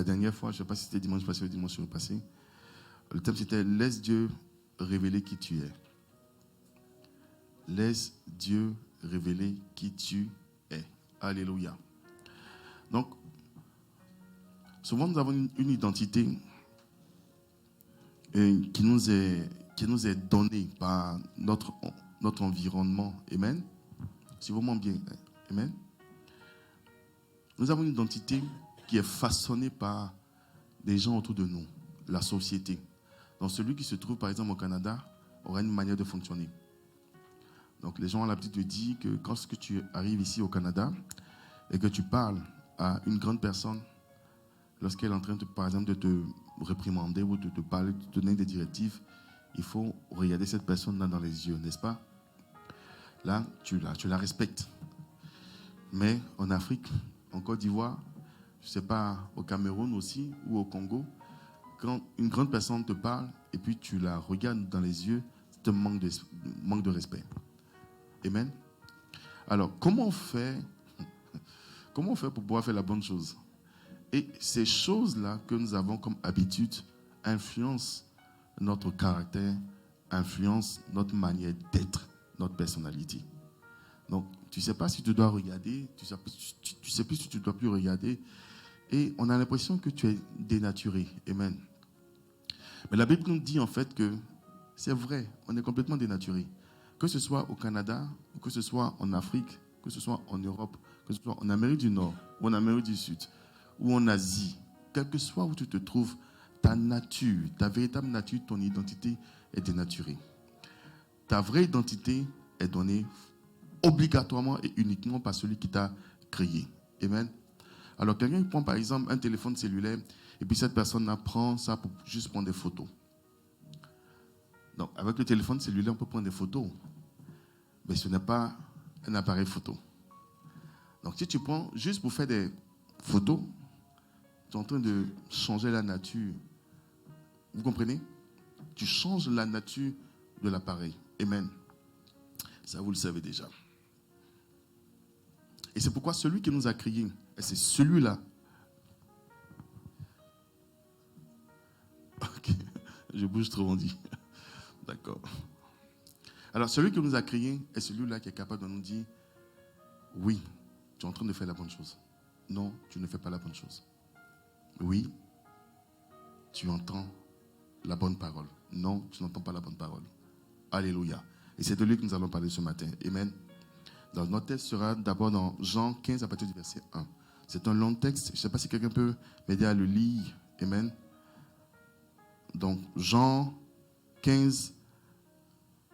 la dernière fois, je ne sais pas si c'était dimanche passé ou dimanche passé, le thème c'était « Laisse Dieu révéler qui tu es ». Laisse Dieu révéler qui tu es. Alléluia. Donc, souvent nous avons une identité qui nous est donnée par notre environnement. Amen. Suivez-moi bien. Amen. Nous avons une identité qui est façonnée par des gens autour de nous, la société. Donc celui qui se trouve par exemple au Canada aura une manière de fonctionner. Donc les gens ont l'habitude de dire que quand tu arrives ici au Canada et que tu parles à une grande personne, lorsqu'elle est en train par exemple de te réprimander ou de te parler, de te donner des directives, il faut regarder cette personne-là dans les yeux, n'est-ce pas? Là, tu la respectes. Mais en Afrique, en Côte d'Ivoire, je ne sais pas, au Cameroun aussi ou au Congo, quand une grande personne te parle et puis tu la regardes dans les yeux, c'est un manque de respect. Amen. Alors, comment on fait pour pouvoir faire la bonne chose? Et ces choses-là que nous avons comme habitude influencent notre caractère, influencent notre manière d'être, notre personnalité. Donc, tu ne sais pas si tu dois regarder, tu sais plus si tu ne dois plus regarder. Et on a l'impression que tu es dénaturé. Amen. Mais la Bible nous dit en fait que c'est vrai, on est complètement dénaturé. Que ce soit au Canada, ou que ce soit en Afrique, que ce soit en Europe, que ce soit en Amérique du Nord, ou en Amérique du Sud, ou en Asie, quel que soit où tu te trouves, ta nature, ta véritable nature, ton identité est dénaturée. Ta vraie identité est donnée obligatoirement et uniquement par celui qui t'a créé. Amen. Alors quelqu'un qui prend par exemple un téléphone cellulaire et puis cette personne prend ça pour juste prendre des photos. Donc avec le téléphone cellulaire on peut prendre des photos, mais ce n'est pas un appareil photo. Donc si tu prends juste pour faire des photos, tu es en train de changer la nature. Vous comprenez? Tu changes la nature de l'appareil. Amen. Ça vous le savez déjà. Et c'est pourquoi celui qui nous a créés, et c'est celui-là. Ok, je bouge trop, on dit. D'accord. Alors, celui qui nous a créés est celui-là qui est capable de nous dire, oui, tu es en train de faire la bonne chose. Non, tu ne fais pas la bonne chose. Oui, tu entends la bonne parole. Non, tu n'entends pas la bonne parole. Alléluia. Et c'est de lui que nous allons parler ce matin. Amen. Donc, notre texte sera d'abord dans Jean 15 à partir du verset 1. C'est un long texte. Je ne sais pas si quelqu'un peut m'aider à le lire. Amen. Donc, Jean 15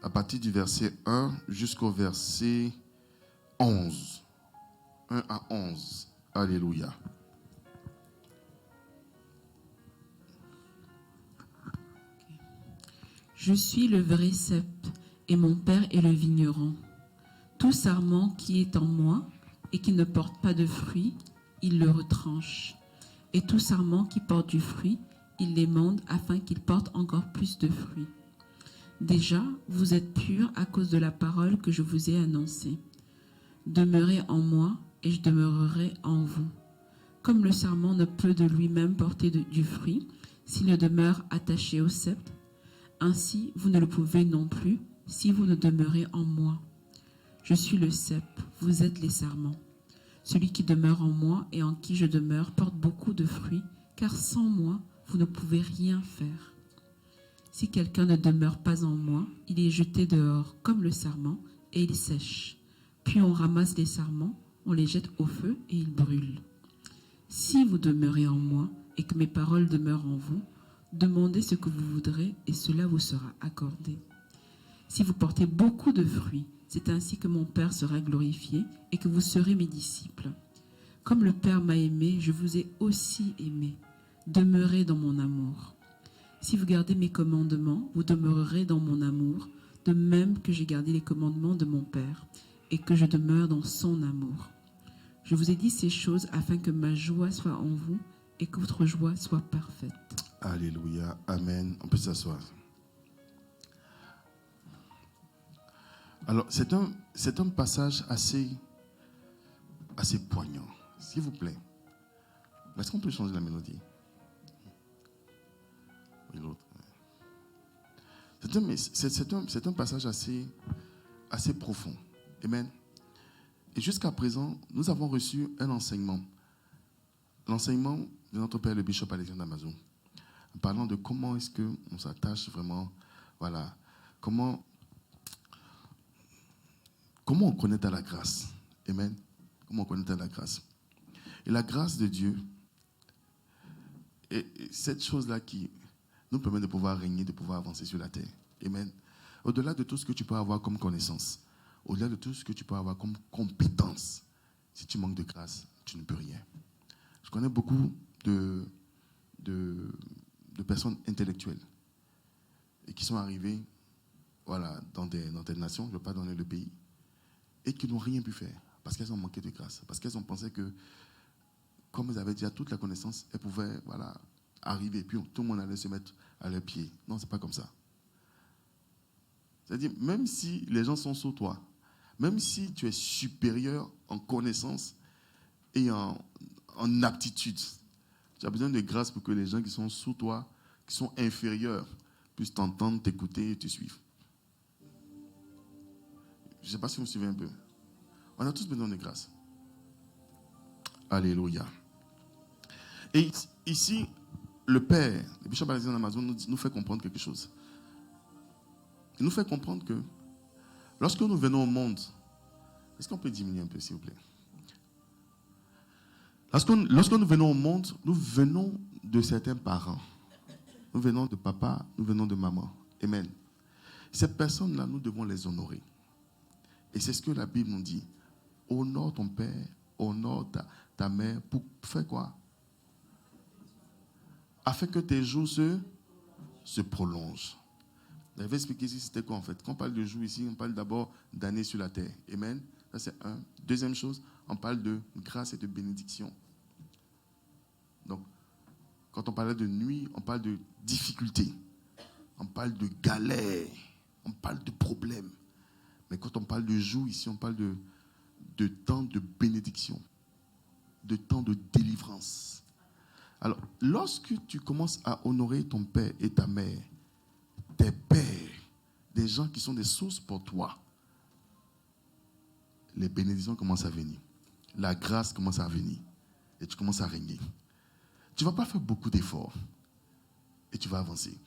à partir du verset 1 jusqu'au verset 11. 1 à 11. Alléluia. Je suis le vrai cep et mon père est le vigneron. Tout sarment qui est en moi et qui ne porte pas de fruit, il le retranche. Et tout sarment qui porte du fruit, il l'émonde afin qu'il porte encore plus de fruits. Déjà, vous êtes purs à cause de la parole que je vous ai annoncée. Demeurez en moi et je demeurerai en vous. Comme le sarment ne peut de lui-même porter du fruit s'il ne demeure attaché au cep, ainsi vous ne le pouvez non plus si vous ne demeurez en moi. Je suis le cep, vous êtes les sarments. Celui qui demeure en moi et en qui je demeure porte beaucoup de fruits, car sans moi, vous ne pouvez rien faire. Si quelqu'un ne demeure pas en moi, il est jeté dehors comme le sarment et il sèche. Puis on ramasse les sarments, on les jette au feu et ils brûlent. Si vous demeurez en moi et que mes paroles demeurent en vous, demandez ce que vous voudrez et cela vous sera accordé. Si vous portez beaucoup de fruits, c'est ainsi que mon Père sera glorifié et que vous serez mes disciples. Comme le Père m'a aimé, je vous ai aussi aimé. Demeurez dans mon amour. Si vous gardez mes commandements, vous demeurerez dans mon amour, de même que j'ai gardé les commandements de mon Père et que je demeure dans son amour. Je vous ai dit ces choses afin que ma joie soit en vous et que votre joie soit parfaite. Alléluia. Amen. On peut s'asseoir. Alors, c'est un passage assez poignant. S'il vous plaît. Est-ce qu'on peut changer la mélodie? C'est un passage assez profond. Amen. Et jusqu'à présent, nous avons reçu un enseignement. L'enseignement de notre Père, le Bishop Alexandre Amazo, en parlant de comment est-ce qu'on s'attache vraiment, voilà, comment on connaît à la grâce. Amen. Comment on connaît à la grâce. Et la grâce de Dieu est cette chose-là qui nous permet de pouvoir régner, de pouvoir avancer sur la terre. Amen. Au-delà de tout ce que tu peux avoir comme connaissance, au-delà de tout ce que tu peux avoir comme compétence, si tu manques de grâce, tu ne peux rien. Je connais beaucoup de personnes intellectuelles et qui sont arrivées voilà, dans des nations, je ne vais pas donner le pays, et qui n'ont rien pu faire parce qu'elles ont manqué de grâce, parce qu'elles ont pensé que, comme elles avaient déjà toute la connaissance, elles pouvaient voilà, arriver, puis tout le monde allait se mettre à leurs pieds. Non, ce n'est pas comme ça. C'est-à-dire, même si les gens sont sous toi, même si tu es supérieur en connaissance et en aptitude, tu as besoin de grâce pour que les gens qui sont sous toi, qui sont inférieurs, puissent t'entendre, t'écouter et te suivre. Je ne sais pas si vous me suivez un peu. On a tous besoin de grâce. Alléluia. Et ici, le Père, le Bishop Alexandre Amazo, nous fait comprendre quelque chose. Il nous fait comprendre que lorsque nous venons au monde, est-ce qu'on peut diminuer un peu, s'il vous plaît? Lorsque nous venons au monde, nous venons de certains parents. Nous venons de papa, nous venons de maman. Amen. Ces personnes-là, nous devons les honorer. Et c'est ce que la Bible nous dit. Honore ton père, honore ta mère. Pour faire quoi? Afin que tes jours se prolongent. Je vais expliquer ici c'était quoi en fait. Quand on parle de jours ici, on parle d'abord d'années sur la terre. Amen. Ça c'est un. Deuxième chose, on parle de grâce et de bénédiction. Donc, quand on parle de nuit, on parle de difficulté. On parle de galère. On parle de problème. Mais quand on parle de jour ici, on parle de temps de bénédiction. De temps de délivrance. Alors, lorsque tu commences à honorer ton père et ta mère, tes pères, des gens qui sont des sources pour toi, les bénédictions commencent à venir. La grâce commence à venir. Et tu commences à régner. Tu ne vas pas faire beaucoup d'efforts. Et tu vas avancer.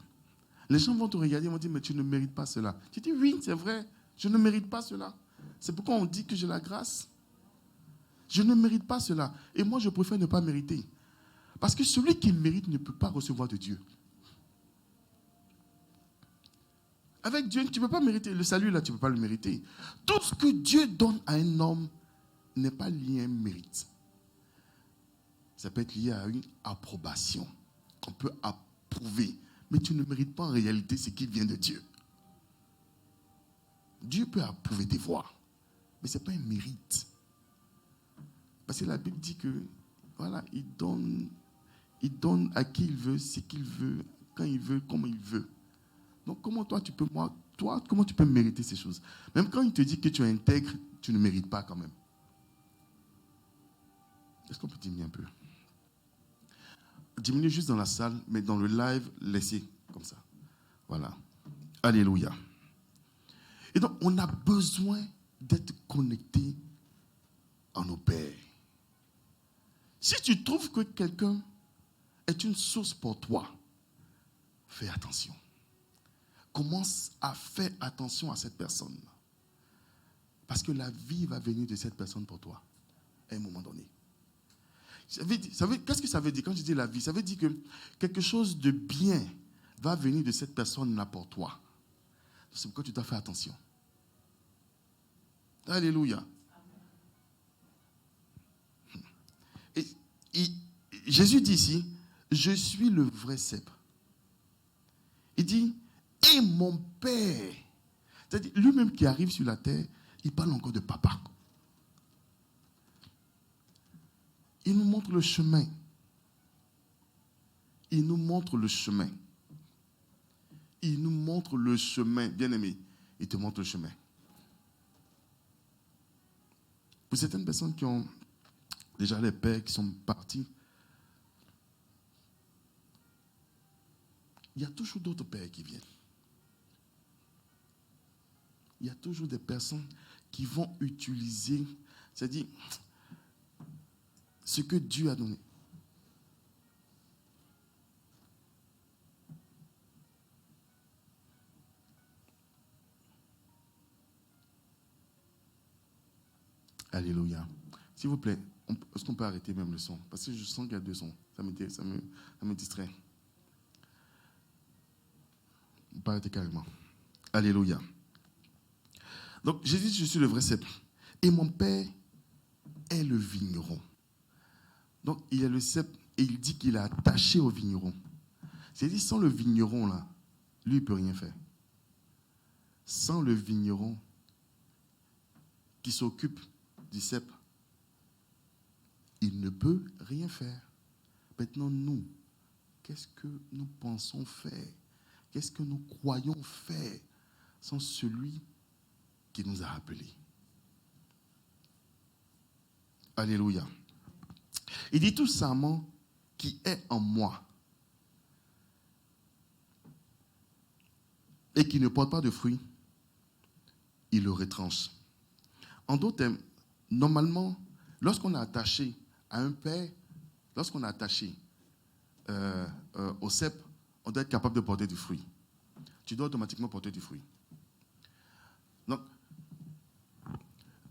Les gens vont te regarder et vont dire, mais tu ne mérites pas cela. Tu dis, oui, c'est vrai, je ne mérite pas cela. C'est pourquoi on dit que j'ai la grâce. Je ne mérite pas cela. Et moi, je préfère ne pas mériter. Parce que celui qui mérite ne peut pas recevoir de Dieu. Avec Dieu, tu ne peux pas mériter. Le salut, là, tu ne peux pas le mériter. Tout ce que Dieu donne à un homme n'est pas lié à un mérite. Ça peut être lié à une approbation. On peut approuver. Mais tu ne mérites pas en réalité ce qui vient de Dieu. Dieu peut approuver tes voies. Mais ce n'est pas un mérite. Parce que la Bible dit que, voilà, il donne à qui il veut, ce qu'il veut, quand il veut, comment il veut. Donc, comment comment tu peux mériter ces choses? Même quand il te dit que tu es intègre, tu ne mérites pas quand même. Est-ce qu'on peut diminuer un peu? Diminuer juste dans la salle, mais dans le live, laissez comme ça. Voilà. Alléluia. Et donc, on a besoin d'être connecté à nos pères. Si tu trouves que quelqu'un est une source pour toi, fais attention. Commence à faire attention à cette personne. Parce que la vie va venir de cette personne pour toi, à un moment donné. Qu'est-ce que ça veut dire quand je dis la vie? Ça veut dire que quelque chose de bien va venir de cette personne-là pour toi. C'est pourquoi tu dois faire attention. Alléluia. Et Jésus dit ici, je suis le vrai cep. Il dit, et mon Père. C'est-à-dire, lui-même qui arrive sur la terre, il parle encore de papa. Il nous montre le chemin. Il nous montre le chemin. Il nous montre le chemin. Bien-aimé, il te montre le chemin. Pour certaines personnes qui ont déjà les pères qui sont partis, il y a toujours d'autres pères qui viennent. il y a toujours des personnes qui vont utiliser, c'est-à-dire ce que Dieu a donné. Alléluia. S'il vous plaît, est-ce qu'on peut arrêter même le son? Parce que je sens qu'il y a deux sons. Ça me distrait. On peut arrêter carrément. Alléluia. Donc, Jésus dit, je suis le vrai cep. Et mon Père est le vigneron. Donc, il est le cep et il dit qu'il est attaché au vigneron. C'est-à-dire, sans le vigneron, là, lui, il ne peut rien faire. Sans le vigneron qui s'occupe du cep, il ne peut rien faire. Maintenant, nous, qu'est-ce que nous pensons faire? Qu'est-ce que nous croyons faire sans celui qui nous a appelés? Alléluia. Il dit tout sarment qui est en moi et qui ne porte pas de fruits, il le retranche. En d'autres termes, normalement, lorsqu'on est attaché à un père, lorsqu'on est attaché au cep, on doit être capable de porter du fruit. Tu dois automatiquement porter du fruit. Donc,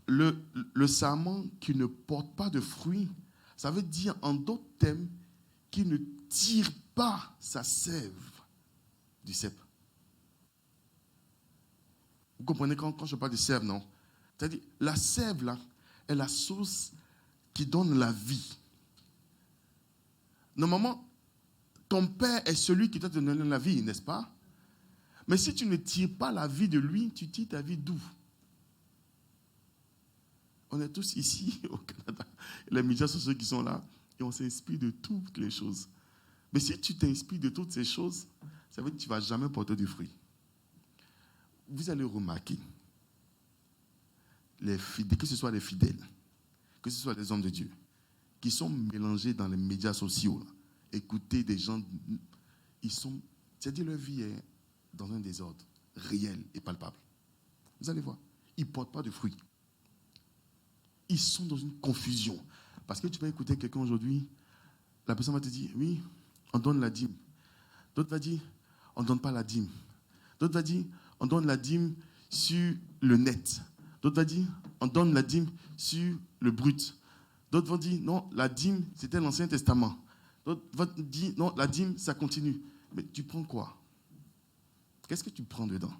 le sarment qui ne porte pas de fruit, ça veut dire en d'autres termes qu'il ne tire pas sa sève du cep. Vous comprenez quand je parle de sève, non? C'est-à-dire, la sève, là, est la source qui donne la vie. Normalement, ton père est celui qui t'a donné la vie, n'est-ce pas? Mais si tu ne tires pas la vie de lui, tu tires ta vie d'où? On est tous ici au Canada. Les médias sont ceux qui sont là et on s'inspire de toutes les choses. Mais si tu t'inspires de toutes ces choses, ça veut dire que tu ne vas jamais porter de fruits. Vous allez remarquer, les fidèles, que ce soit les fidèles, que ce soit les hommes de Dieu, qui sont mélangés dans les médias sociaux, là, écouter des gens, c'est-à-dire leur vie est dans un désordre réel et palpable. Vous allez voir, ils ne portent pas de fruits. Ils sont dans une confusion. Parce que tu vas écouter quelqu'un aujourd'hui, la personne va te dire, oui, on donne la dîme. D'autres vont dire, on ne donne pas la dîme. D'autres vont dire, on donne la dîme sur le net. D'autres vont dire, on donne la dîme sur le brut. D'autres vont dire, non, la dîme, c'était l'Ancien Testament. D'autres vont dire, non, la dîme, ça continue. Mais tu prends quoi? Qu'est-ce que tu prends dedans?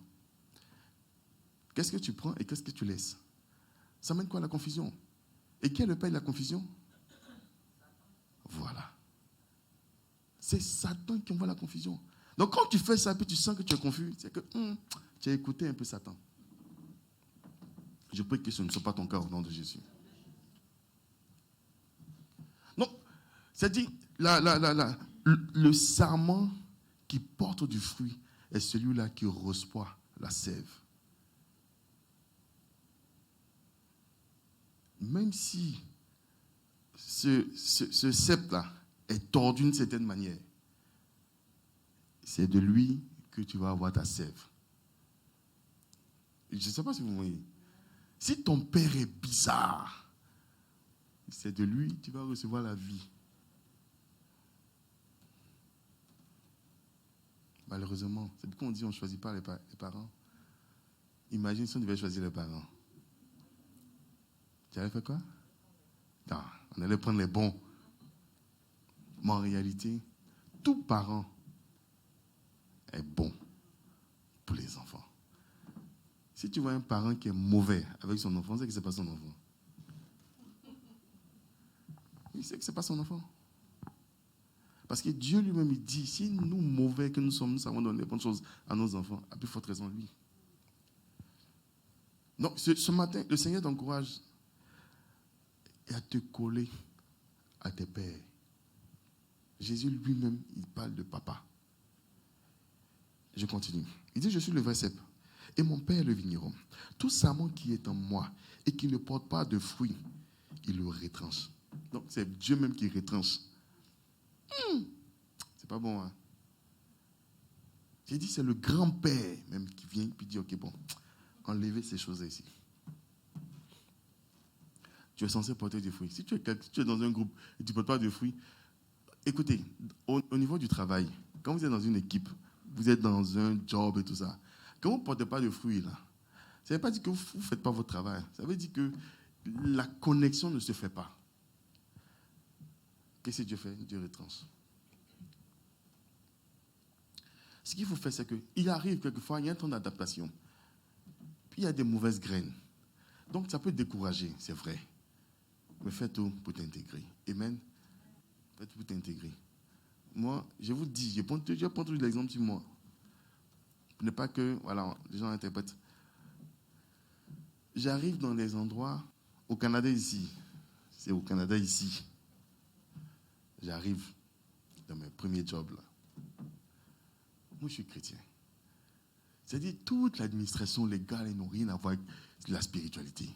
Qu'est-ce que tu prends et qu'est-ce que tu laisses? Ça mène quoi à la confusion? Et qui est le père de la confusion? Voilà. C'est Satan qui envoie la confusion. Donc quand tu fais ça, puis tu sens que tu es confus, c'est que tu as écouté un peu Satan. Je prie que ce ne soit pas ton cas au nom de Jésus. Donc, c'est-à-dire, le sarment qui porte du fruit est celui-là qui reçoit la sève. Même si ce cep-là est tordu d'une certaine manière, c'est de lui que tu vas avoir ta sève. Je ne sais pas si vous voyez. Si ton père est bizarre, c'est de lui que tu vas recevoir la vie. Malheureusement, c'est pourquoi on dit qu'on ne choisit pas les parents. Imagine si on devait choisir les parents. Tu allais faire quoi? Non, on allait prendre les bons. Mais en réalité, tout parent est bon pour les enfants. Si tu vois un parent qui est mauvais avec son enfant, c'est que ce n'est pas son enfant. Il sait que ce n'est pas son enfant. Parce que Dieu lui-même, il dit, si nous, mauvais que nous sommes, nous savons donner les bonnes choses à nos enfants, à plus forte raison lui. Donc, ce matin, le Seigneur t'encourage à te coller à tes pères. Jésus lui-même, il parle de papa. Je continue. Il dit, je suis le vrai cep. Et mon père est le vigneron. Tout sarment qui est en moi et qui ne porte pas de fruits, il le retranche. Donc, c'est Dieu même qui retranche. C'est pas bon, hein? J'ai dit, c'est le grand-père même qui vient et dit, ok, bon, enlever ces choses ici. Tu es censé porter des fruits. Si tu es dans un groupe et tu ne portes pas de fruits, écoutez, au niveau du travail, quand vous êtes dans une équipe, vous êtes dans un job et tout ça, quand vous ne portez pas de fruits, là, ça ne veut pas dire que vous ne faites pas votre travail. Ça veut dire que la connexion ne se fait pas. Qu'est-ce que Dieu fait? Dieu retranche. Ce qu'il faut faire, c'est qu'il arrive quelquefois, il y a un temps d'adaptation. Puis il y a des mauvaises graines. Donc ça peut décourager, c'est vrai. Mais fais tout pour t'intégrer. Amen. Fais tout pour t'intégrer. Moi, je vous dis, je prends toujours l'exemple sur moi. Pour ne pas que, voilà, les gens interprètent. J'arrive dans des endroits, au Canada ici, c'est au Canada ici, j'arrive dans mes premiers jobs là. Moi, je suis chrétien. C'est-à-dire, toute l'administration légale, ils n'ont rien à voir avec la spiritualité.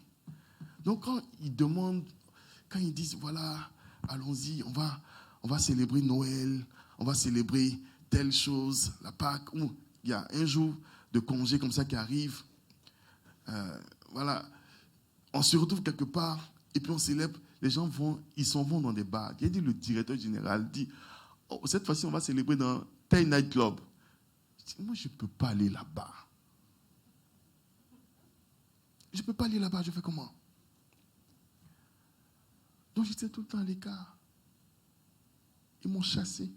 Donc, quand ils demandent, quand ils disent, voilà, allons-y, on va célébrer Noël, on va célébrer telle chose, la Pâque, ou il y a un jour de congé comme ça qui arrive, voilà, on se retrouve quelque part, et puis on célèbre, les gens ils s'en vont dans des bars. Il a dit, le directeur général dit, oh, cette fois-ci, on va célébrer dans tel nightclub. Moi, je ne peux pas aller là-bas. Je ne peux pas aller là-bas, je fais comment? Donc, j'étais tout le temps à l'écart. Ils m'ont chassé.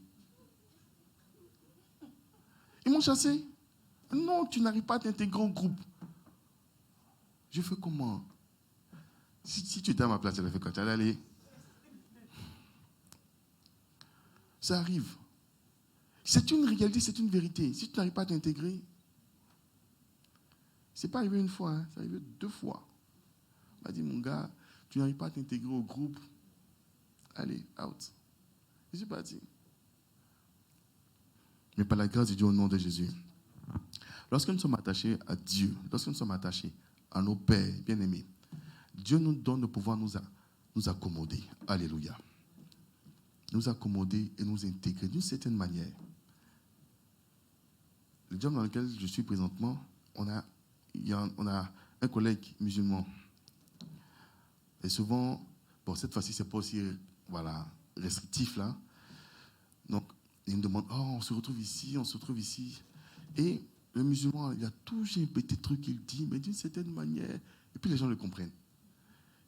Ils m'ont chassé. Non, tu n'arrives pas à t'intégrer au groupe. Je fais comment? Si tu étais à ma place, tu allais faire quoi? Tu allais aller. Ça arrive. C'est une réalité, c'est une vérité. Si tu n'arrives pas à t'intégrer, ce n'est pas arrivé une fois, hein, c'est arrivé 2 fois. On m'a dit, mon gars, tu n'arrives pas à t'intégrer au groupe, allez, out. Je suis parti. Mais par la grâce de Dieu, au nom de Jésus, lorsque nous sommes attachés à Dieu, lorsque nous sommes attachés à nos pères bien-aimés, Dieu nous donne le pouvoir de nous accommoder. Alléluia. Nous accommoder et nous intégrer d'une certaine manière. Le job dans lequel je suis présentement, on a un collègue musulman. Et souvent, bon, cette fois-ci, c'est pas aussi restrictif là. Donc, il me demande, oh, on se retrouve ici. Et le musulman, il y a toujours un petit truc qu'il dit, mais d'une certaine manière. Et puis les gens le comprennent.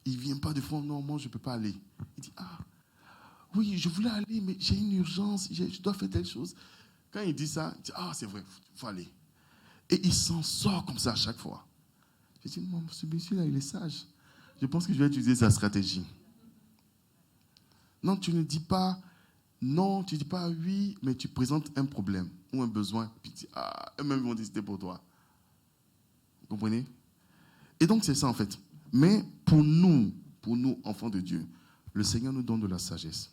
Il ne vient pas de fond, non, moi je ne peux pas aller. Il dit, ah, oui, je voulais aller, mais j'ai une urgence, je dois faire telle chose. Quand il dit ça, il dit, ah, c'est vrai, il faut aller. Et il s'en sort comme ça à chaque fois. Je dis, non, ce monsieur-là, il est sage. Je pense que je vais utiliser sa stratégie. Non, tu ne dis pas non, tu ne dis pas oui, mais tu présentes un problème ou un besoin. Puis tu dis, ah, eux-mêmes vont décider pour toi. Vous comprenez? Et donc, c'est ça en fait. Mais pour nous, enfants de Dieu, le Seigneur nous donne de la sagesse.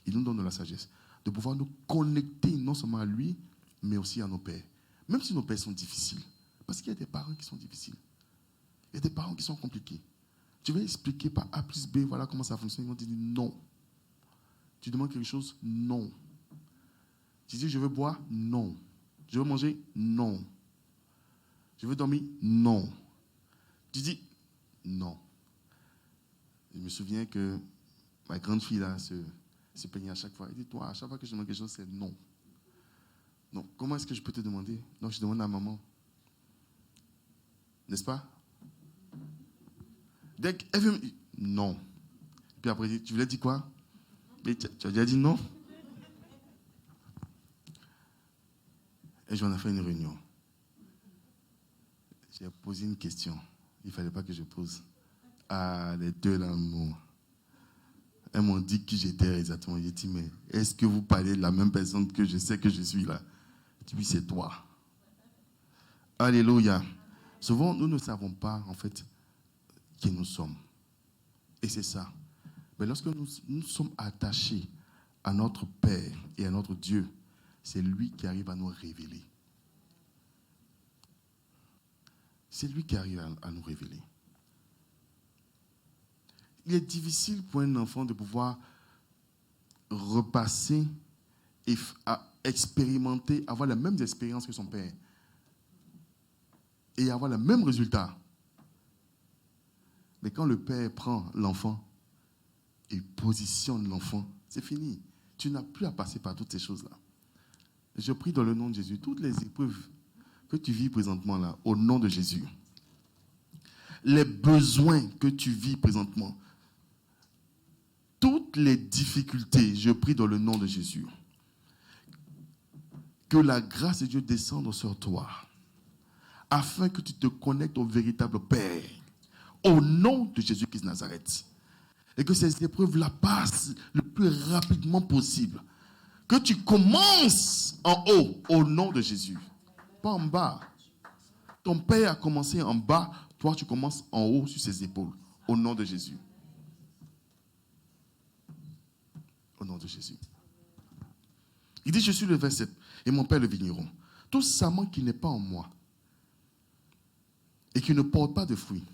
Il nous donne de la sagesse. De pouvoir nous connecter non seulement à lui, mais aussi à nos pères. Même si nos pères sont difficiles. Parce qu'il y a des parents qui sont difficiles. Il y a des parents qui sont compliqués. Tu vas expliquer par A plus B, voilà comment ça fonctionne. Ils vont te dire non. Tu demandes quelque chose? Non. Tu dis je veux boire? Non. Je veux manger? Non. Je veux dormir? Non. Tu dis non. Je me souviens que ma grande fille là se peignait à chaque fois. Elle dit, toi, à chaque fois que je demande quelque chose, c'est non. Donc, comment est-ce que je peux te demander? Donc, je demande à maman. N'est-ce pas? Dès qu'elle veut me dire non. Puis après, tu voulais dire quoi? Mais tu as déjà dit non? Et j'en ai fait une réunion. J'ai posé une question. Il ne fallait pas que je pose. Ah, les deux là, non. Elles m'ont dit qui j'étais exactement. J'ai dit, mais est-ce que vous parlez de la même personne que je sais que je suis là? Je dis, c'est toi. Alléluia. Souvent, nous ne savons pas, en fait, qui nous sommes. Et c'est ça. Mais lorsque nous sommes attachés à notre Père et à notre Dieu, c'est lui qui arrive à nous révéler. C'est lui qui arrive à nous révéler. Il est difficile pour un enfant de pouvoir repasser et expérimenter, avoir les mêmes expériences que son père. et avoir le même résultat. Mais quand le père prend l'enfant et positionne l'enfant, c'est fini. Tu n'as plus à passer par toutes ces choses-là. Je prie dans le nom de Jésus, toutes les épreuves que tu vis présentement là, au nom de Jésus, les besoins que tu vis présentement, toutes les difficultés, je prie dans le nom de Jésus, que la grâce de Dieu descende sur toi, afin que tu te connectes au véritable Père, au nom de Jésus-Christ de Nazareth. Et que ces épreuves-là passent le plus rapidement possible. Que tu commences en haut, au nom de Jésus. Pas en bas. Ton Père a commencé en bas, toi tu commences en haut sur ses épaules, au nom de Jésus. Au nom de Jésus. Il dit, je suis le verset, et mon Père le vigneron. Tout sarment qui n'est pas en moi, et qui ne porte pas de fruits,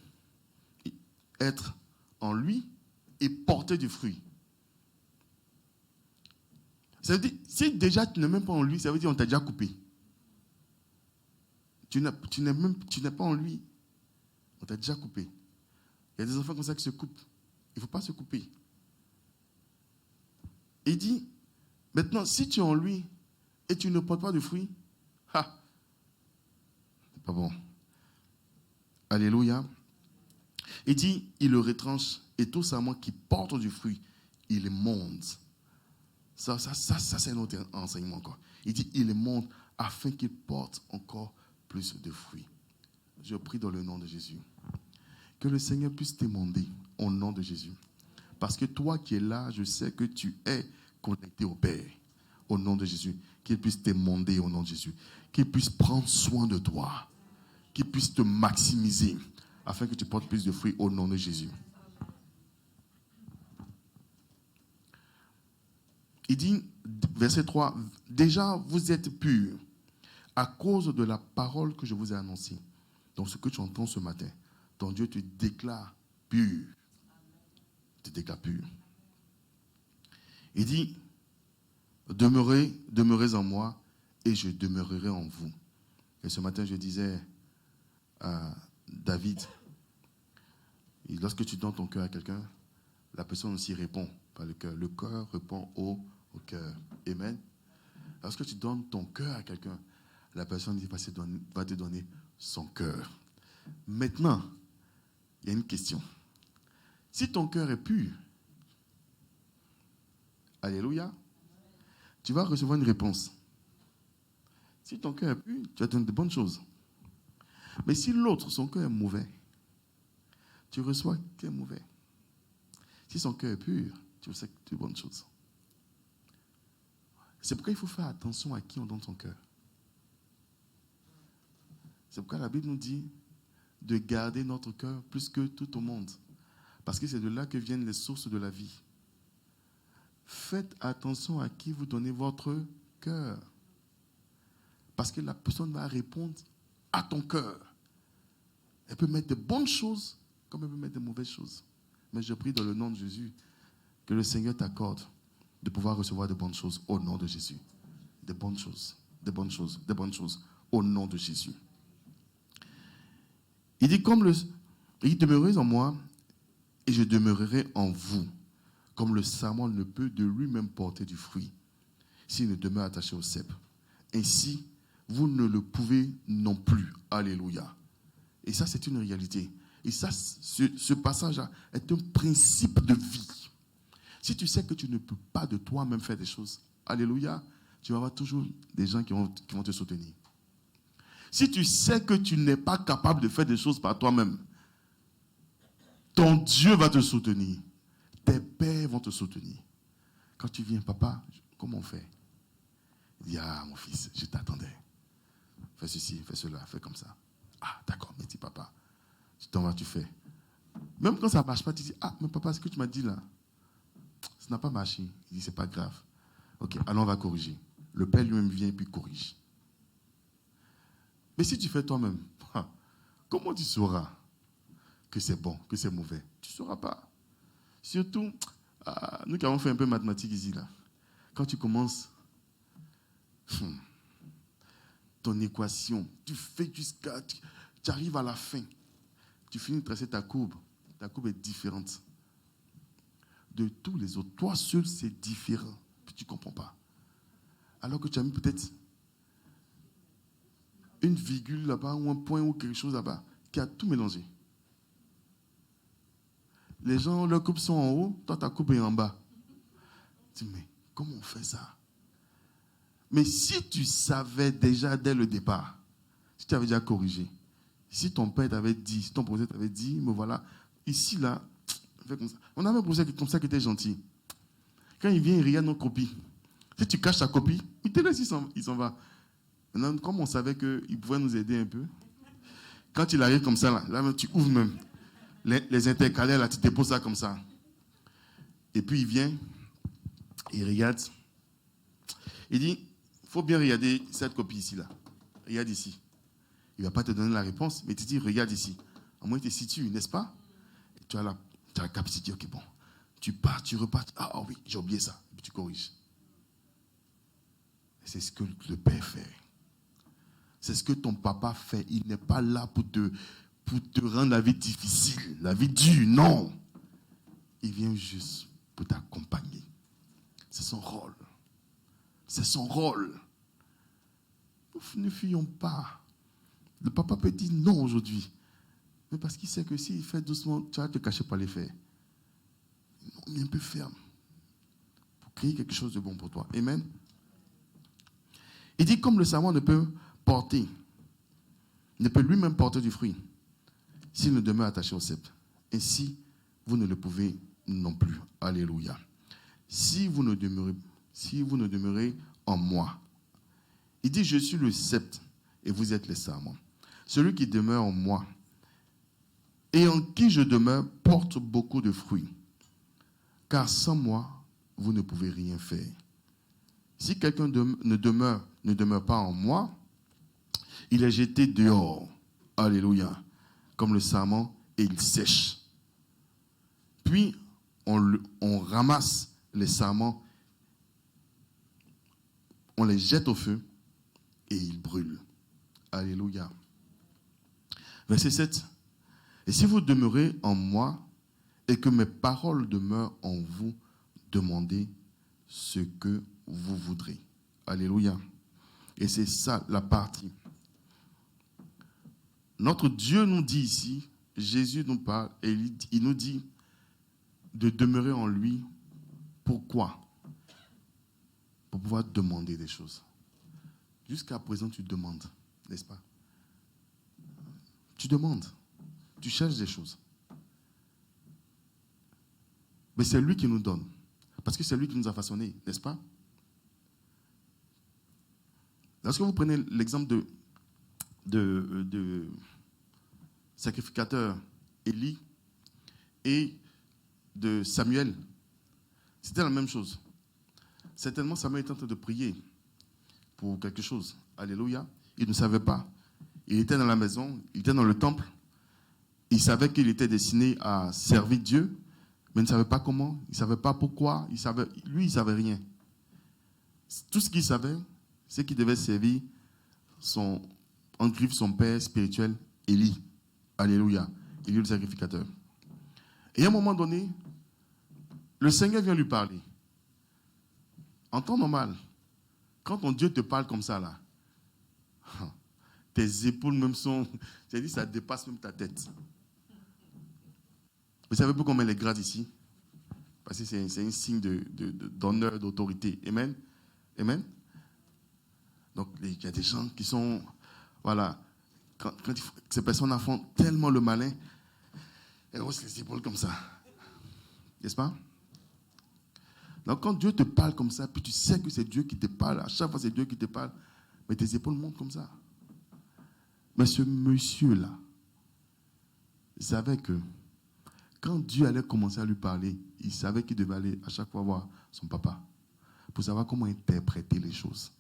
être en lui et porter du fruit. Ça veut dire, si déjà tu n'es même pas en lui, ça veut dire qu'on t'a déjà coupé. Tu n'es pas en lui, on t'a déjà coupé. Il y a des enfants comme ça qui se coupent. Il ne faut pas se couper. Il dit, maintenant, si tu es en lui et tu ne portes pas de fruit, c'est pas bon. Alléluia. Il dit, il le retranche et tout sarment qui porte du fruit, il le monte. Ça c'est un autre enseignement encore. Il dit, il le monte afin qu'il porte encore plus de fruits. Je prie dans le nom de Jésus. Que le Seigneur puisse t'émonder au nom de Jésus. Parce que toi qui es là, je sais que tu es connecté au Père. Au nom de Jésus. Qu'il puisse t'émonder au nom de Jésus. Qu'il puisse prendre soin de toi. Qu'il puisse te maximiser. Afin que tu portes plus de fruits au nom de Jésus. Il dit, verset 3, déjà vous êtes purs à cause de la parole que je vous ai annoncée. Donc ce que tu entends ce matin, ton Dieu te déclare pur. Te déclare pur. Il dit, demeurez en moi et je demeurerai en vous. Et ce matin, je disais à David, lorsque tu donnes ton cœur à quelqu'un, la personne aussi répond par le cœur. Le cœur répond au cœur. Amen. Lorsque tu donnes ton cœur à quelqu'un, la personne va te donner son cœur. Maintenant, il y a une question. Si ton cœur est pur, alléluia, tu vas recevoir une réponse. Si ton cœur est pur, tu vas donner de bonnes choses. Mais si l'autre, son cœur est mauvais, tu reçois qui est mauvais. Si son cœur est pur, tu reçois de bonnes choses. C'est pourquoi il faut faire attention à qui on donne son cœur. C'est pourquoi la Bible nous dit de garder notre cœur plus que tout au monde. Parce que c'est de là que viennent les sources de la vie. Faites attention à qui vous donnez votre cœur. Parce que la personne va répondre à ton cœur. Elle peut mettre de bonnes choses comme elle peut mettre de mauvaises choses. Mais je prie dans le nom de Jésus que le Seigneur t'accorde de pouvoir recevoir de bonnes choses au nom de Jésus. De bonnes choses, de bonnes choses, de bonnes choses au nom de Jésus. Il dit, demeurez en moi et je demeurerai en vous. Comme le sarment ne peut de lui-même porter du fruit s'il ne demeure attaché au cep. Ainsi, vous ne le pouvez non plus. Alléluia. Et ça, c'est une réalité. Et ça, ce passage-là est un principe de vie. Si tu sais que tu ne peux pas de toi-même faire des choses, alléluia, tu vas avoir toujours des gens qui vont te soutenir. Si tu sais que tu n'es pas capable de faire des choses par toi-même, ton Dieu va te soutenir. Tes pères vont te soutenir. Quand tu viens, papa, comment on fait? Il dit, mon fils, je t'attendais. Fais ceci, fais cela, fais comme ça. D'accord, merci papa. Tu t'en vas, tu fais. Même quand ça ne marche pas, tu dis, mais papa, ce que tu m'as dit là, ça n'a pas marché. Il dit, c'est pas grave. Ok, allons, on va corriger. Le père lui-même vient et puis corrige. Mais si tu fais toi-même, comment tu sauras que c'est bon, que c'est mauvais? Tu ne sauras pas. Surtout, nous qui avons fait un peu de mathématiques ici, là, quand tu commences ton équation, tu fais jusqu'à... Tu tu arrives à la fin, tu finis de tracer ta courbe est différente de tous les autres. Toi seul, c'est différent, puis tu ne comprends pas. Alors que tu as mis peut-être une virgule là-bas, ou un point, ou quelque chose là-bas, qui a tout mélangé. Les gens, leurs coupes sont en haut, toi ta coupe est en bas. Tu dis, mais comment on fait ça? Mais si tu savais déjà dès le départ, si tu avais déjà corrigé, si ton père t'avait dit, si ton professeur t'avait dit, me voilà, ici, là, fais comme ça. On avait un professeur comme ça qui était gentil. Quand il vient, il regarde nos copies. Si tu caches ta copie, il te laisse, il s'en va. Maintenant, comme on savait qu'il pouvait nous aider un peu, quand il arrive comme ça, là tu ouvres même les intercalaires, là, tu déposes ça comme ça. Et puis il vient, il regarde. Il dit, il faut bien regarder cette copie ici, là. Regarde ici. Il ne va pas te donner la réponse, mais tu dis, regarde ici. Au moins, tu te situes, n'est-ce pas? Et tu as la capacité, ok, bon. Tu pars, tu repars. Ah oui, j'ai oublié ça. Et puis tu corriges. C'est ce que le Père fait. C'est ce que ton papa fait. Il n'est pas là pour te rendre la vie difficile, la vie dure. Non. Il vient juste pour t'accompagner. C'est son rôle. C'est son rôle. Nous ne fuyons pas. Le papa peut dire non aujourd'hui. Mais parce qu'il sait que s'il fait doucement, tu vas te cacher par les faits. On est un peu ferme. Pour créer quelque chose de bon pour toi. Amen. Il dit comme le serment ne peut lui-même porter du fruit s'il ne demeure attaché au sceptre. Ainsi, vous ne le pouvez non plus. Alléluia. Si vous ne demeurez en moi. Il dit, je suis le sceptre et vous êtes les sarments. Celui qui demeure en moi et en qui je demeure porte beaucoup de fruits. Car sans moi, vous ne pouvez rien faire. Si quelqu'un ne demeure pas en moi, il est jeté dehors. Alléluia. Comme le sarment et il sèche. Puis, on ramasse les sarments, on les jette au feu et ils brûlent. Alléluia. Verset 7. Et si vous demeurez en moi et que mes paroles demeurent en vous, demandez ce que vous voudrez. Alléluia. Et c'est ça la partie. Notre Dieu nous dit ici, Jésus nous parle et il nous dit de demeurer en lui. Pourquoi? Pour pouvoir demander des choses. Jusqu'à présent, tu demandes, n'est-ce pas? Tu demandes. Tu cherches des choses. Mais c'est lui qui nous donne. Parce que c'est lui qui nous a façonnés, n'est-ce pas? Lorsque vous prenez l'exemple de sacrificateur Élie et de Samuel, c'était la même chose. Certainement, Samuel était en train de prier pour quelque chose. Alléluia. Il ne savait pas. Il était dans la maison, il était dans le temple. Il savait qu'il était destiné à servir Dieu, mais il ne savait pas comment, il ne savait pas pourquoi. Lui, il ne savait rien. Tout ce qu'il savait, c'est qu'il devait servir en griffe son père spirituel, Élie. Alléluia. Élie le sacrificateur. Et à un moment donné, le Seigneur vient lui parler. En temps normal, quand ton Dieu te parle comme ça, là, tes épaules même sont... J'ai dit, ça dépasse même ta tête. Vous savez pourquoi on met les grades ici? Parce que c'est un signe d'honneur, d'autorité. Amen. Amen. Donc, il y a des gens qui sont... Voilà. Quand ces personnes font tellement le malin, elles haussent les épaules comme ça. N'est-ce pas? Donc, quand Dieu te parle comme ça, puis tu sais que c'est Dieu qui te parle, à chaque fois c'est Dieu qui te parle, mais tes épaules montent comme ça. Mais ce monsieur-là, il savait que quand Dieu allait commencer à lui parler, il savait qu'il devait aller à chaque fois voir son papa pour savoir comment interpréter les choses.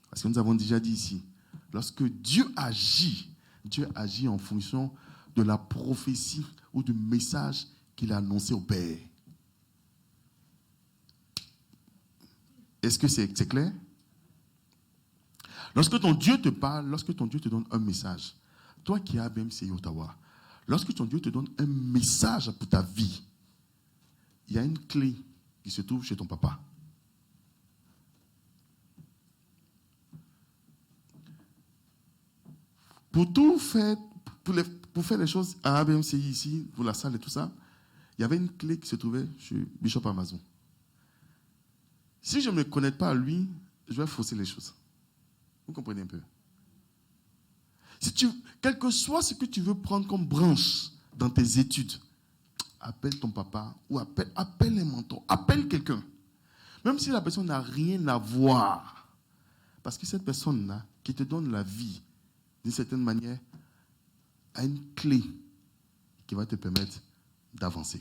Parce que nous avons déjà dit ici, lorsque Dieu agit en fonction de la prophétie ou du message qu'il a annoncé au Père. Est-ce que c'est clair? Lorsque ton Dieu te parle, lorsque ton Dieu te donne un message, toi qui es à BMCI Ottawa, lorsque ton Dieu te donne un message pour ta vie, il y a une clé qui se trouve chez ton papa. Pour tout faire, pour faire les choses à ABMCI ici, pour la salle et tout ça, il y avait une clé qui se trouvait chez Bishop Amazon. Si je ne me connecte pas à lui, je vais fausser les choses. Vous comprenez un peu? Quel que soit ce que tu veux prendre comme branche dans tes études, appelle ton papa ou appelle un mentor, appelle quelqu'un. Même si la personne n'a rien à voir. Parce que cette personne-là, qui te donne la vie, d'une certaine manière, a une clé qui va te permettre d'avancer.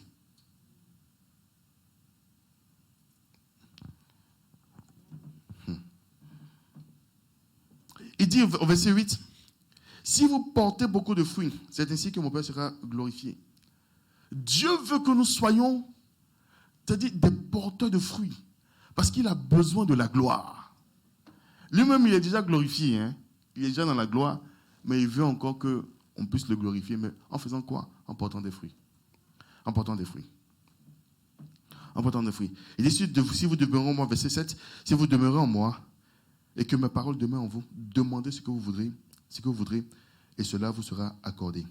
Il dit au verset 8, si vous portez beaucoup de fruits, c'est ainsi que mon Père sera glorifié. Dieu veut que nous soyons, c'est-à-dire des porteurs de fruits, parce qu'il a besoin de la gloire. Lui-même, il est déjà glorifié, hein? Il est déjà dans la gloire, mais il veut encore qu'on puisse le glorifier. Mais en faisant quoi? En portant des fruits. En portant des fruits. En portant des fruits. Il dit, si vous demeurez en moi, verset 7, si vous demeurez en moi, et que mes paroles demeurent en vous, demandez ce que vous voudrez, et cela vous sera accordé.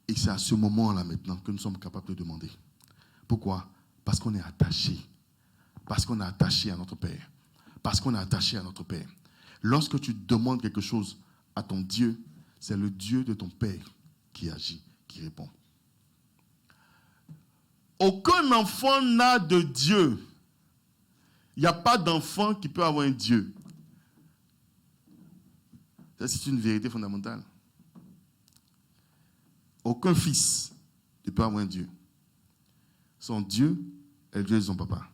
Et c'est à ce moment-là maintenant que nous sommes capables de demander. Pourquoi? Parce qu'on est attaché. Parce qu'on est attaché à notre Père. Parce qu'on est attaché à notre Père. Lorsque tu demandes quelque chose à ton Dieu, c'est le Dieu de ton Père qui agit, qui répond. Aucun enfant n'a de Dieu. Il n'y a pas d'enfant qui peut avoir un Dieu. Ça, c'est une vérité fondamentale. Aucun fils ne peut avoir un Dieu. Son Dieu est le Dieu de son papa.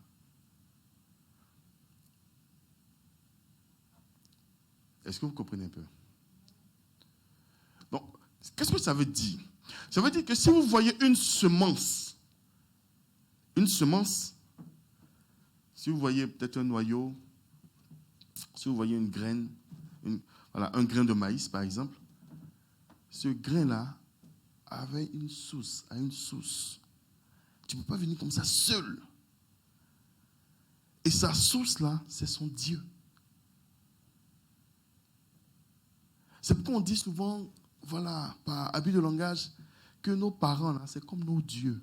Est-ce que vous comprenez un peu? Donc, qu'est-ce que ça veut dire? Ça veut dire que si vous voyez une semence, si vous voyez peut-être un noyau, si vous voyez une graine, un grain de maïs par exemple, ce grain-là a une source. Tu ne peux pas venir comme ça seul. Et sa source-là, c'est son Dieu. C'est pourquoi on dit souvent, par abus de langage, que nos parents, là, c'est comme nos dieux.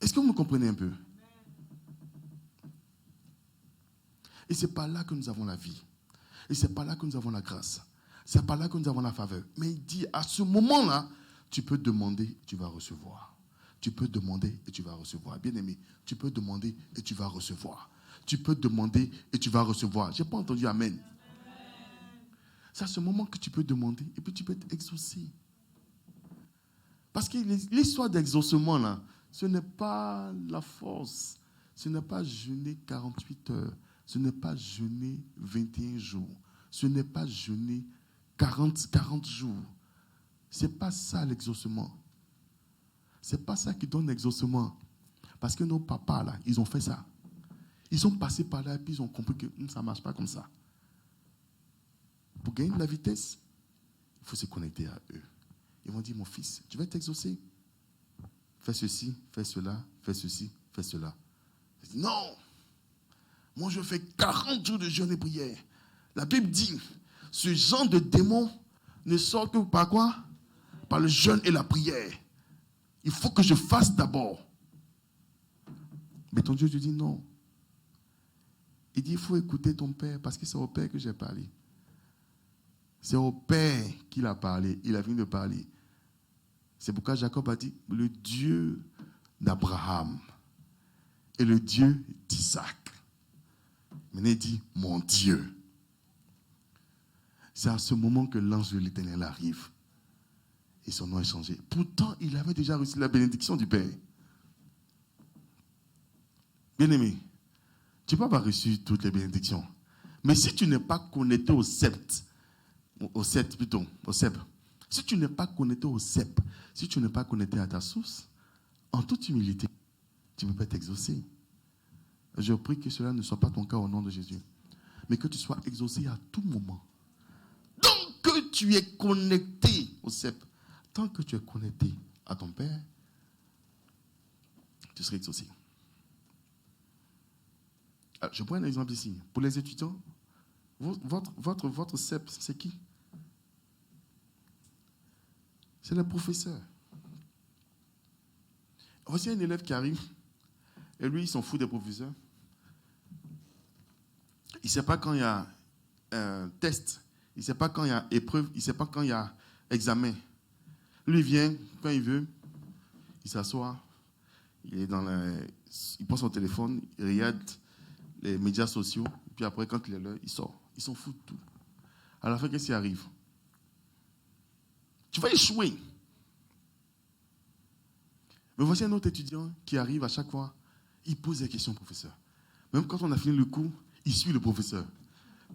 Est-ce que vous me comprenez un peu? Et c'est pas là que nous avons la vie. Et c'est pas là que nous avons la grâce. C'est pas là que nous avons la faveur. Mais il dit, à ce moment-là, tu peux demander, tu vas recevoir. Tu peux demander et tu vas recevoir. Bien-aimé, tu peux demander et tu vas recevoir. Tu peux demander et tu vas recevoir. Je n'ai pas entendu amen. C'est à ce moment que tu peux demander et puis tu peux être exaucé. Parce que l'histoire d'exaucement, là, ce n'est pas la force. Ce n'est pas jeûner 48 heures. Ce n'est pas jeûner 21 jours. Ce n'est pas jeûner 40 jours. Ce n'est pas ça l'exaucement. Ce n'est pas ça qui donne l'exaucement. Parce que nos papas, là, ils ont fait ça. Ils ont passé par là et puis ils ont compris que ça ne marche pas comme ça. Pour gagner de la vitesse, il faut se connecter à eux. Ils vont dire, mon fils, tu vas t'exaucer. Fais ceci, fais cela, fais ceci, fais cela. Je dis, non. Moi, je fais 40 jours de jeûne et prière. La Bible dit, ce genre de démon ne sort que par quoi? Par le jeûne et la prière. Il faut que je fasse d'abord. Mais ton Dieu te dit non. Il dit, il faut écouter ton Père, parce que c'est au Père que j'ai parlé. C'est au Père qu'il a parlé. Il a fini de parler. C'est pourquoi Jacob a dit, le Dieu d'Abraham et le Dieu d'Isaac. Maintenant, il dit, mon Dieu. C'est à ce moment que l'ange de l'Éternel arrive. Et son nom est changé. Pourtant, il avait déjà reçu la bénédiction du Père. Bien-aimé, tu n'as pas reçu toutes les bénédictions. Mais si tu n'es pas connecté au cep, si tu n'es pas connecté au cep, si tu n'es pas connecté à ta source, en toute humilité, tu ne peux pas t'exaucer. Je prie que cela ne soit pas ton cas au nom de Jésus. mais que tu sois exaucé à tout moment. Donc que tu es connecté au cep, tant que tu es connecté à ton Père, tu seras exaucé. Alors, je prends un exemple ici. Pour les étudiants, votre cep, c'est qui? C'est le professeur. Voici un élève qui arrive, et lui, il s'en fout des professeurs. Il ne sait pas quand il y a un test, il ne sait pas quand il y a épreuve, il ne sait pas quand il y a examen. Lui, il vient, quand il veut, il s'assoit, il prend son téléphone, il regarde les médias sociaux, puis après, quand il est là, il sort. Il s'en fout de tout. À la fin, qu'est-ce qui arrive? Tu vas échouer. Mais voici un autre étudiant qui arrive à chaque fois, il pose des questions au professeur. Même quand on a fini le cours, il suit le professeur.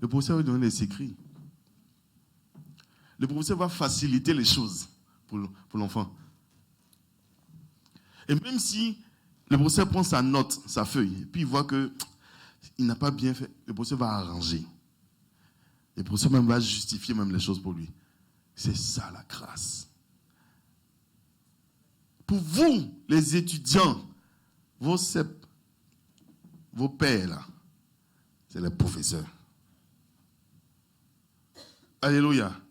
Le professeur va lui donner les écrits. Le professeur va faciliter les choses pour l'enfant. Et même si le professeur prend sa note, sa feuille, et puis il voit qu'il n'a pas bien fait, le professeur va arranger. Le professeur même va justifier même les choses pour lui. C'est ça la grâce. Pour vous, les étudiants, vos CEP, vos pères, là, c'est les professeurs. Alléluia. Amen.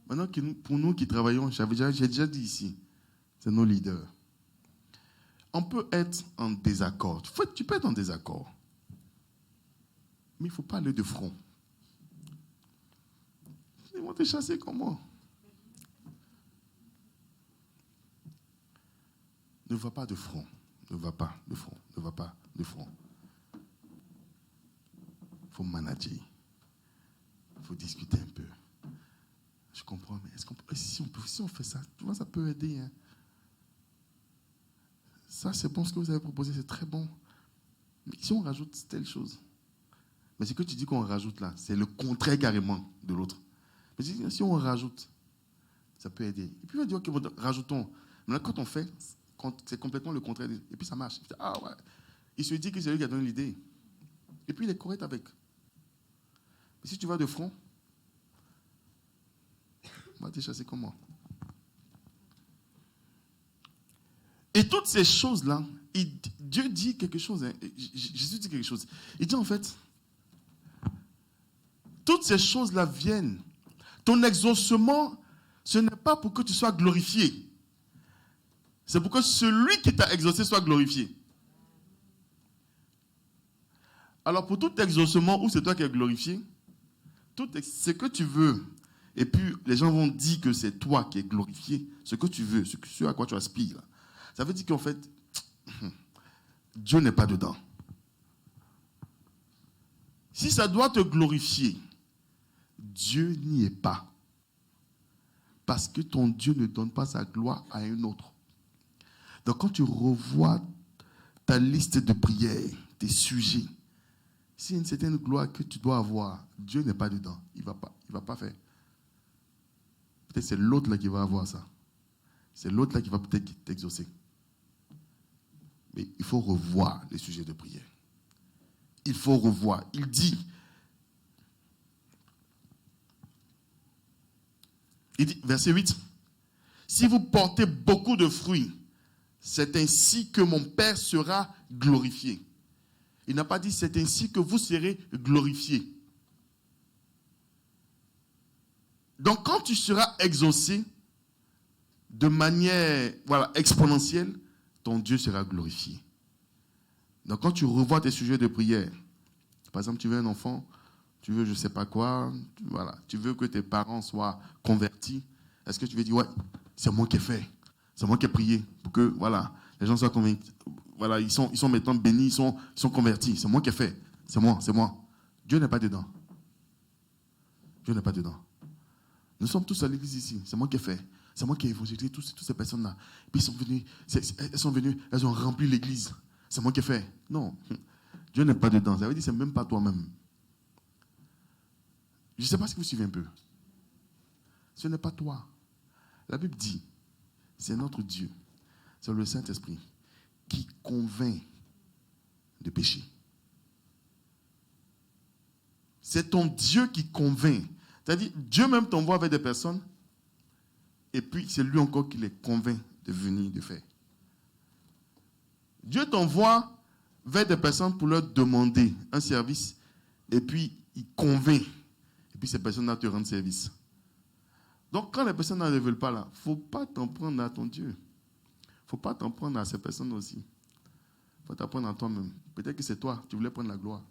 Maintenant, pour nous qui travaillons, j'ai déjà dit ici, c'est nos leaders. On peut être en désaccord. Tu peux être en désaccord. Mais il ne faut pas aller de front. Ils vont te chasser comment? Ne va pas de front. Ne va pas de front. Ne va pas de front. Il faut manager. Il faut discuter un peu. Je comprends, mais si on fait ça, tu vois, ça peut aider. Hein. Ça, c'est bon, ce que vous avez proposé, c'est très bon. Mais si on rajoute telle chose, mais ce que tu dis qu'on rajoute là, c'est le contraire carrément de l'autre. Mais si on rajoute, ça peut aider. Et puis on va dire, ok, rajoutons. Mais là, quand on fait, c'est complètement le contraire. Et puis ça marche. Ah ouais. Il se dit que c'est lui qui a donné l'idée. Et puis il est correct avec. Mais si tu vas de front, on va te chasser comment? Et toutes ces choses-là, Dieu dit quelque chose. Hein, Jésus dit quelque chose. Il dit en fait, toutes ces choses-là viennent. Ton exaucement, ce n'est pas pour que tu sois glorifié. C'est pour que celui qui t'a exaucé soit glorifié. Alors pour tout exaucement où c'est toi qui es glorifié, ce que tu veux, et puis les gens vont dire que c'est toi qui es glorifié, ce que tu veux, ce à quoi tu aspires, là, ça veut dire qu'en fait, Dieu n'est pas dedans. Si ça doit te glorifier, Dieu n'y est pas. Parce que ton Dieu ne donne pas sa gloire à un autre. Donc quand tu revois ta liste de prières, tes sujets, s'il y a une certaine gloire que tu dois avoir, Dieu n'est pas dedans. Il ne va pas faire. Peut-être c'est l'autre là qui va avoir ça. C'est l'autre là qui va peut-être t'exaucer. Mais il faut revoir les sujets de prière. Il faut revoir. Il dit, verset 8, si vous portez beaucoup de fruits, c'est ainsi que mon Père sera glorifié. Il n'a pas dit c'est ainsi que vous serez glorifiés. Donc quand tu seras exaucé de manière exponentielle, ton Dieu sera glorifié. Donc quand tu revois tes sujets de prière, par exemple tu veux un enfant, tu veux je ne sais pas quoi, tu veux que tes parents soient convertis, est-ce que tu veux dire ouais, c'est moi qui ai fait, c'est moi qui ai prié pour que les gens soient convaincus, ils sont maintenant bénis, ils sont convertis, c'est moi qui ai fait, c'est moi. Dieu n'est pas dedans. Dieu n'est pas dedans. Nous sommes tous à l'église ici, c'est moi qui ai fait. C'est moi qui ai évangélisé toutes ces personnes-là. Puis elles sont venues, elles ont rempli l'église. C'est moi qui ai fait. Non, Dieu n'est pas dedans. Ça veut dire que ce n'est même pas toi-même. Je ne sais pas si vous suivez un peu. Ce n'est pas toi. La Bible dit, c'est notre Dieu, c'est le Saint-Esprit qui convainc de péché. C'est ton Dieu qui convainc. C'est-à-dire, Dieu même t'envoie avec des personnes, et puis c'est lui encore qui les convainc de venir, de faire. Dieu t'envoie vers des personnes pour leur demander un service, et puis il convainc, et puis ces personnes-là te rendent service. Donc, quand les personnes ne veulent pas là, il ne faut pas t'en prendre à ton Dieu. Il ne faut pas t'en prendre à ces personnes aussi. Il faut t'en prendre à toi-même. Peut-être que c'est toi, tu voulais prendre la gloire.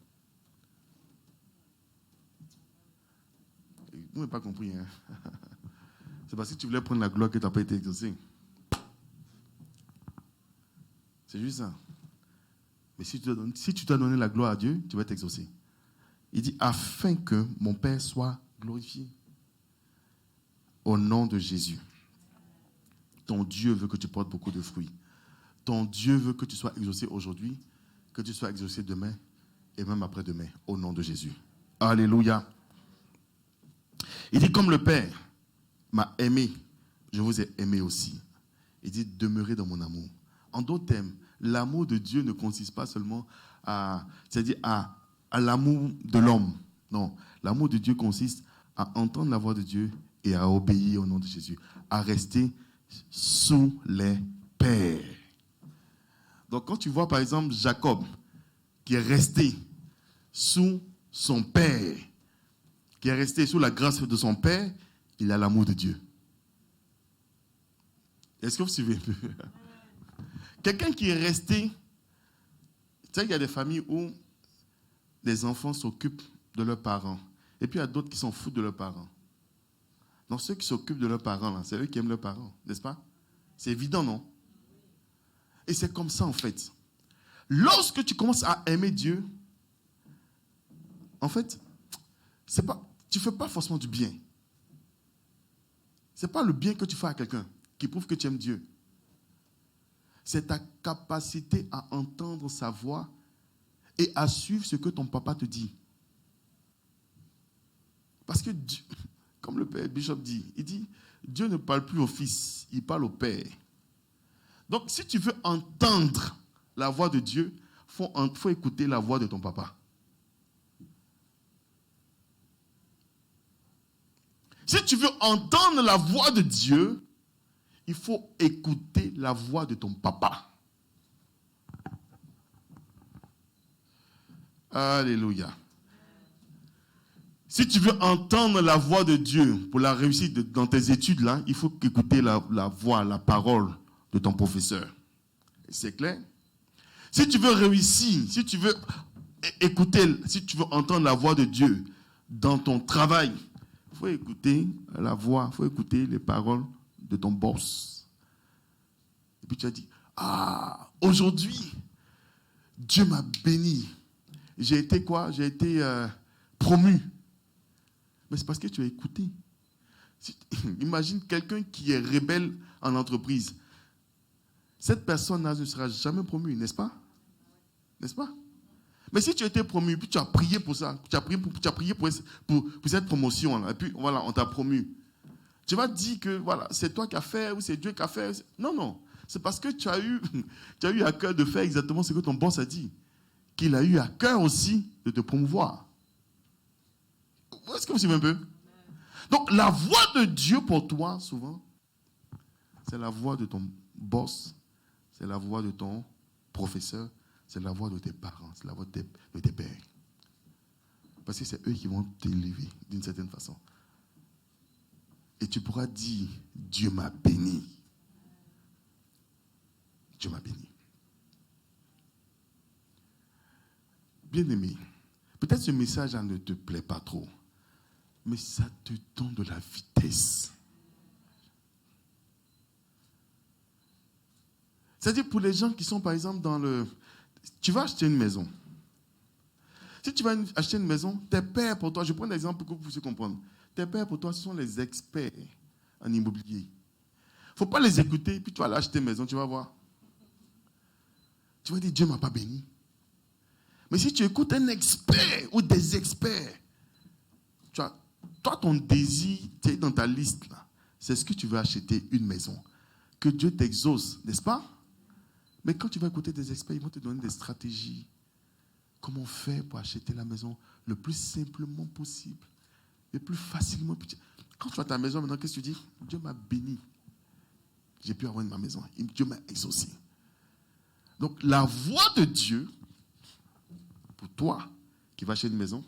Vous n'avez pas compris. Hein? C'est parce que tu voulais prendre la gloire que tu n'as pas été exaucé. C'est juste ça. Mais si tu dois donner la gloire à Dieu, tu vas être exaucé. Il dit, afin que mon Père soit glorifié. Au nom de Jésus. Ton Dieu veut que tu portes beaucoup de fruits. Ton Dieu veut que tu sois exaucé aujourd'hui, que tu sois exaucé demain et même après-demain. Au nom de Jésus. Alléluia. Il dit, comme le Père m'a aimé, je vous ai aimé aussi. Il dit, demeurez dans mon amour. En d'autres termes, l'amour de Dieu ne consiste pas seulement à l'amour de l'homme. Non, l'amour de Dieu consiste à entendre la voix de Dieu et à obéir au nom de Jésus, à rester sous les pères. Donc quand tu vois par exemple Jacob, qui est resté sous son père, qui est resté sous la grâce de son père, il a l'amour de Dieu. Est-ce que vous suivez un peu? Quelqu'un qui est resté, tu sais, il y a des familles où les enfants s'occupent de leurs parents, et puis il y a d'autres qui s'en foutent de leurs parents. Donc ceux qui s'occupent de leurs parents, là, c'est eux qui aiment leurs parents, n'est-ce pas? C'est évident, non? Et c'est comme ça, en fait. Lorsque tu commences à aimer Dieu, en fait, tu ne fais pas forcément du bien. Ce n'est pas le bien que tu fais à quelqu'un qui prouve que tu aimes Dieu. C'est ta capacité à entendre sa voix et à suivre ce que ton papa te dit. Parce que Dieu, comme le Père Bishop dit, il dit, Dieu ne parle plus au Fils, il parle au Père. Donc, si tu veux entendre la voix de Dieu, il faut écouter la voix de ton papa. Si tu veux entendre la voix de Dieu, il faut écouter la voix de ton papa. Alléluia. Si tu veux entendre la voix de Dieu pour la réussite dans tes études, là, il faut écouter la voix, la parole de ton professeur. C'est clair? Si tu veux réussir, si tu veux écouter, si tu veux entendre la voix de Dieu dans ton travail, il faut écouter la voix, il faut écouter les paroles de ton boss. Et puis tu as dit, aujourd'hui, Dieu m'a béni. J'ai été quoi? J'ai été promu. Mais c'est parce que tu as écouté. Imagine quelqu'un qui est rebelle en entreprise. Cette personne-là ne sera jamais promue, n'est-ce pas? N'est-ce pas? Mais si tu as été promu, puis tu as prié pour ça, tu as prié pour cette promotion, et puis voilà, on t'a promu. Tu vas dire que voilà, c'est toi qui as fait, ou c'est Dieu qui a fait. Non, non. C'est parce que tu as eu à cœur de faire exactement ce que ton boss a dit. Qu'il a eu à cœur aussi de te promouvoir. Est-ce que vous suivez un peu? Donc, la voix de Dieu pour toi, souvent, c'est la voix de ton boss, c'est la voix de ton professeur, c'est la voix de tes parents, c'est la voix de tes pères. Parce que c'est eux qui vont t'élever d'une certaine façon. Et tu pourras dire, Dieu m'a béni. Dieu m'a béni. Bien-aimé, peut-être ce message ne te plaît pas trop, mais ça te donne de la vitesse. C'est-à-dire pour les gens qui sont par exemple dans le... Tu vas acheter une maison. Si tu vas acheter une maison, tes pères pour toi, je prends l'exemple pour que vous puissiez comprendre. Tes pères pour toi, ce sont les experts en immobilier. Il ne faut pas les écouter, puis tu vas aller acheter une maison, tu vas voir. Tu vas dire, Dieu ne m'a pas béni. Mais si tu écoutes un expert ou des experts, toi, ton désir, tu es dans ta liste, là, c'est ce que tu veux acheter, une maison. Que Dieu t'exauce, n'est-ce pas? Mais quand tu vas écouter des experts, ils vont te donner des stratégies. comment faire pour acheter la maison le plus simplement possible, le plus facilement possible. Quand tu as ta maison, maintenant, qu'est-ce que tu dis? Dieu m'a béni. J'ai pu avoir ma maison. Dieu m'a exaucé. Donc, la voix de Dieu, pour toi qui vas acheter une maison,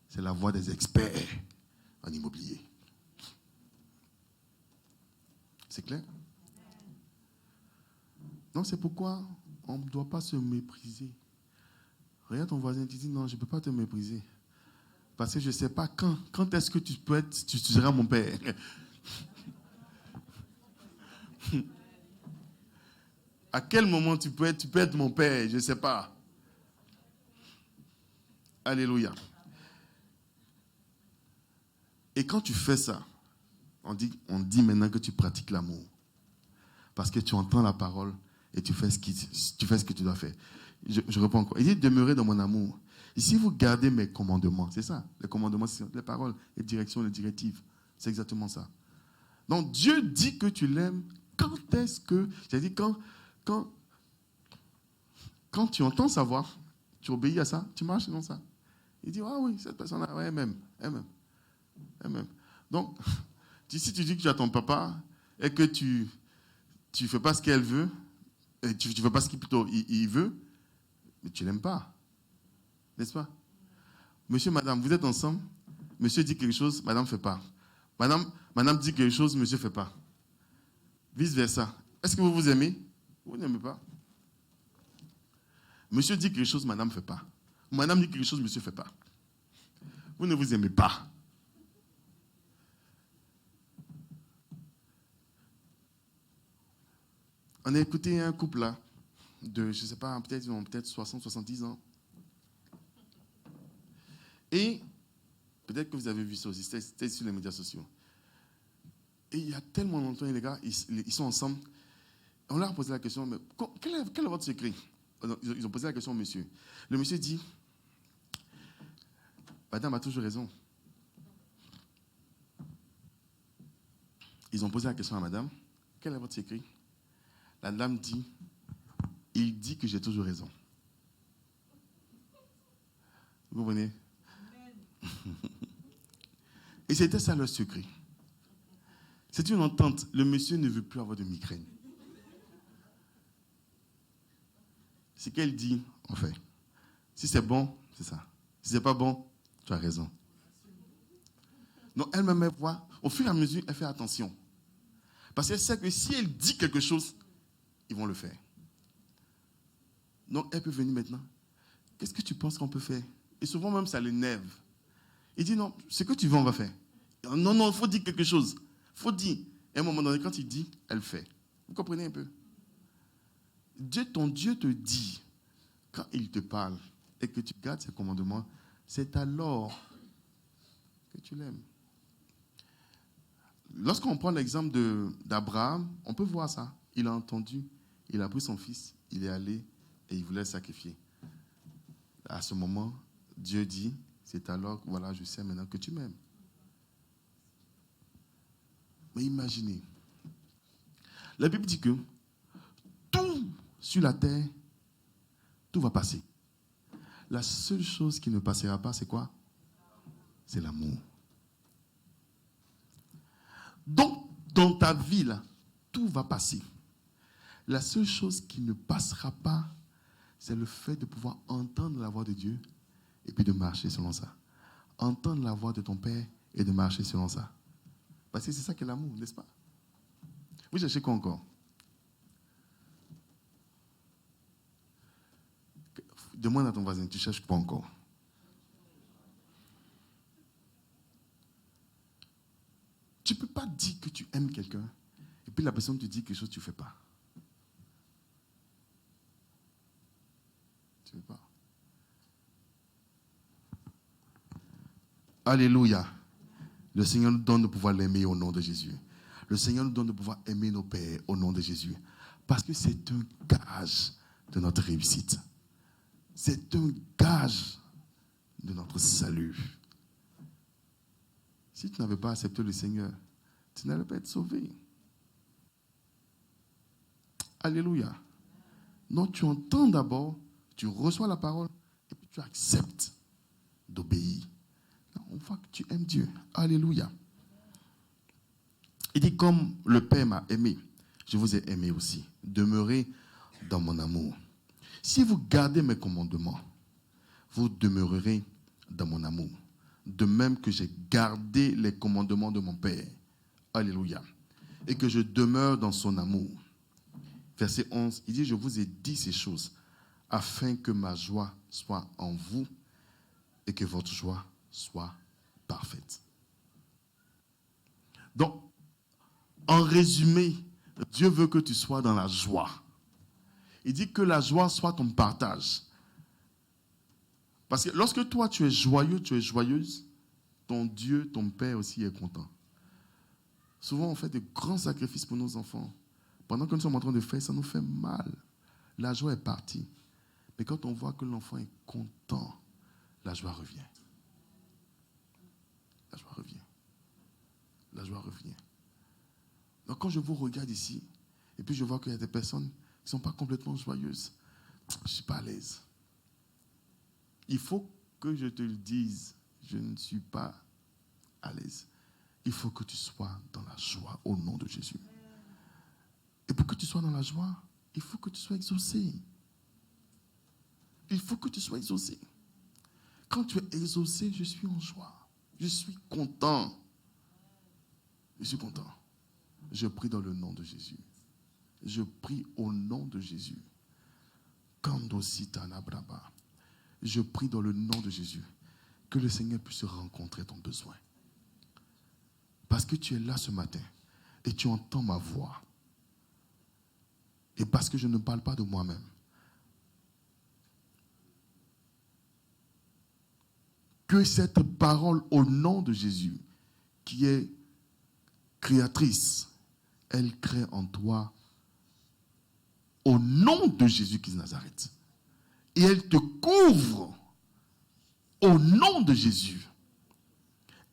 c'est la voix des experts en immobilier. C'est clair? Donc, c'est pourquoi on ne doit pas se mépriser. Regarde ton voisin, tu dis non, je ne peux pas te mépriser. Parce que je ne sais pas quand est-ce que tu seras mon père. À quel moment tu peux être mon père, je ne sais pas. Alléluia. Et quand tu fais ça, on dit maintenant que tu pratiques l'amour. Parce que tu entends la parole et tu fais ce que tu dois faire. Je reprends encore. Il dit demeurer dans mon amour. Et si vous gardez mes commandements, c'est ça. Les commandements, c'est les paroles, les directions, les directives. C'est exactement ça. Donc Dieu dit que tu l'aimes. Quand est-ce que... C'est-à-dire quand tu entends sa voix, tu obéis à ça, tu marches selon ça. Il dit, ah oui, cette personne-là, ouais, elle m'aime. Donc, si tu dis que tu as ton papa et que tu ne fais pas ce qu'elle veut, et tu ne fais pas ce qu'il veut, mais tu ne l'aimes pas. N'est-ce pas? Monsieur, madame, vous êtes ensemble, monsieur dit quelque chose, madame ne fait pas. Madame dit quelque chose, monsieur ne fait pas. Vice versa. Est-ce que vous vous aimez? Vous n'aimez pas. Monsieur dit quelque chose, madame ne fait pas. Madame dit quelque chose, monsieur ne fait pas. Vous ne vous aimez pas. On a écouté un couple là, de, je ne sais pas, peut-être 60, 70 ans. Et peut-être que vous avez vu ça aussi, c'était sur les médias sociaux. Et il y a tellement longtemps, les gars, ils sont ensemble. On leur a posé la question, mais quel est votre secret? Ils ont posé la question au monsieur. Le monsieur dit, madame a toujours raison. Ils ont posé la question à madame, quel est votre secret? La dame dit, il dit que j'ai toujours raison. Vous comprenez? Et c'était ça leur secret. C'est une entente. Le monsieur ne veut plus avoir de migraine. Ce qu'elle dit, on fait. Si c'est bon, c'est ça. Si c'est pas bon, tu as raison. Donc elle-même, elle voit, au fur et à mesure, elle fait attention. Parce qu'elle sait que si elle dit quelque chose, ils vont le faire. Donc elle peut venir maintenant. Qu'est-ce que tu penses qu'on peut faire? Et souvent même, ça l'énerve. Il dit non, ce que tu veux, on va faire. Non, il faut dire quelque chose. Il faut dire. Et à un moment donné, quand il dit, elle fait. Vous comprenez un peu? Ton Dieu te dit, quand il te parle et que tu gardes ses commandements, c'est alors que tu l'aimes. Lorsqu'on prend l'exemple d'Abraham, on peut voir ça. Il a entendu, il a pris son fils, il est allé et il voulait le sacrifier. À ce moment, Dieu dit, c'est alors, voilà, je sais maintenant que tu m'aimes. Mais imaginez, la Bible dit que tout sur la terre, tout va passer. La seule chose qui ne passera pas, c'est quoi? C'est l'amour. Donc, dans ta vie, là, tout va passer. La seule chose qui ne passera pas, c'est le fait de pouvoir entendre la voix de Dieu et puis de marcher selon ça. Entendre la voix de ton Père et de marcher selon ça. Parce que c'est ça qu'est l'amour, n'est-ce pas? Vous cherchez quoi encore? Demande à ton voisin, tu cherches quoi encore? Tu ne peux pas dire que tu aimes quelqu'un et puis la personne te dit quelque chose que tu ne fais pas. Tu ne peux pas. Alléluia. Le Seigneur nous donne de pouvoir l'aimer au nom de Jésus. Le Seigneur nous donne de pouvoir aimer nos pères au nom de Jésus. Parce que c'est un gage de notre réussite. C'est un gage de notre salut. Si tu n'avais pas accepté le Seigneur, tu n'allais pas être sauvé. Alléluia. Donc tu entends d'abord, tu reçois la parole, et puis tu acceptes d'obéir. On voit que tu aimes Dieu. Alléluia. Il dit, comme le Père m'a aimé, je vous ai aimé aussi. Demeurez dans mon amour. Si vous gardez mes commandements, vous demeurerez dans mon amour. De même que j'ai gardé les commandements de mon Père. Alléluia. Et que je demeure dans son amour. Verset 11, il dit, je vous ai dit ces choses afin que ma joie soit en vous et que votre joie soit parfaite. Donc, en résumé, Dieu veut que tu sois dans la joie. Il dit que la joie soit ton partage. Parce que lorsque toi tu es joyeux, tu es joyeuse, ton Dieu, ton Père aussi est content. Souvent on fait de grands sacrifices pour nos enfants. Pendant que nous sommes en train de faire, ça nous fait mal. La joie est partie. Mais quand on voit que l'enfant est content, la joie revient. La joie revient. La joie revient. Donc quand je vous regarde ici, et puis je vois qu'il y a des personnes qui ne sont pas complètement joyeuses, je ne suis pas à l'aise. Il faut que je te le dise, je ne suis pas à l'aise. Il faut que tu sois dans la joie au nom de Jésus. Et pour que tu sois dans la joie, il faut que tu sois exaucé. Il faut que tu sois exaucé. Quand tu es exaucé, je suis en joie. Je suis content. Je suis content. Je prie dans le nom de Jésus. Je prie au nom de Jésus. Je prie dans le nom de Jésus que le Seigneur puisse rencontrer ton besoin. Parce que tu es là ce matin et tu entends ma voix. Et parce que je ne parle pas de moi-même. Que cette parole au nom de Jésus, qui est créatrice, elle crée en toi au nom de Jésus-Christ de Nazareth. Et elle te couvre au nom de Jésus.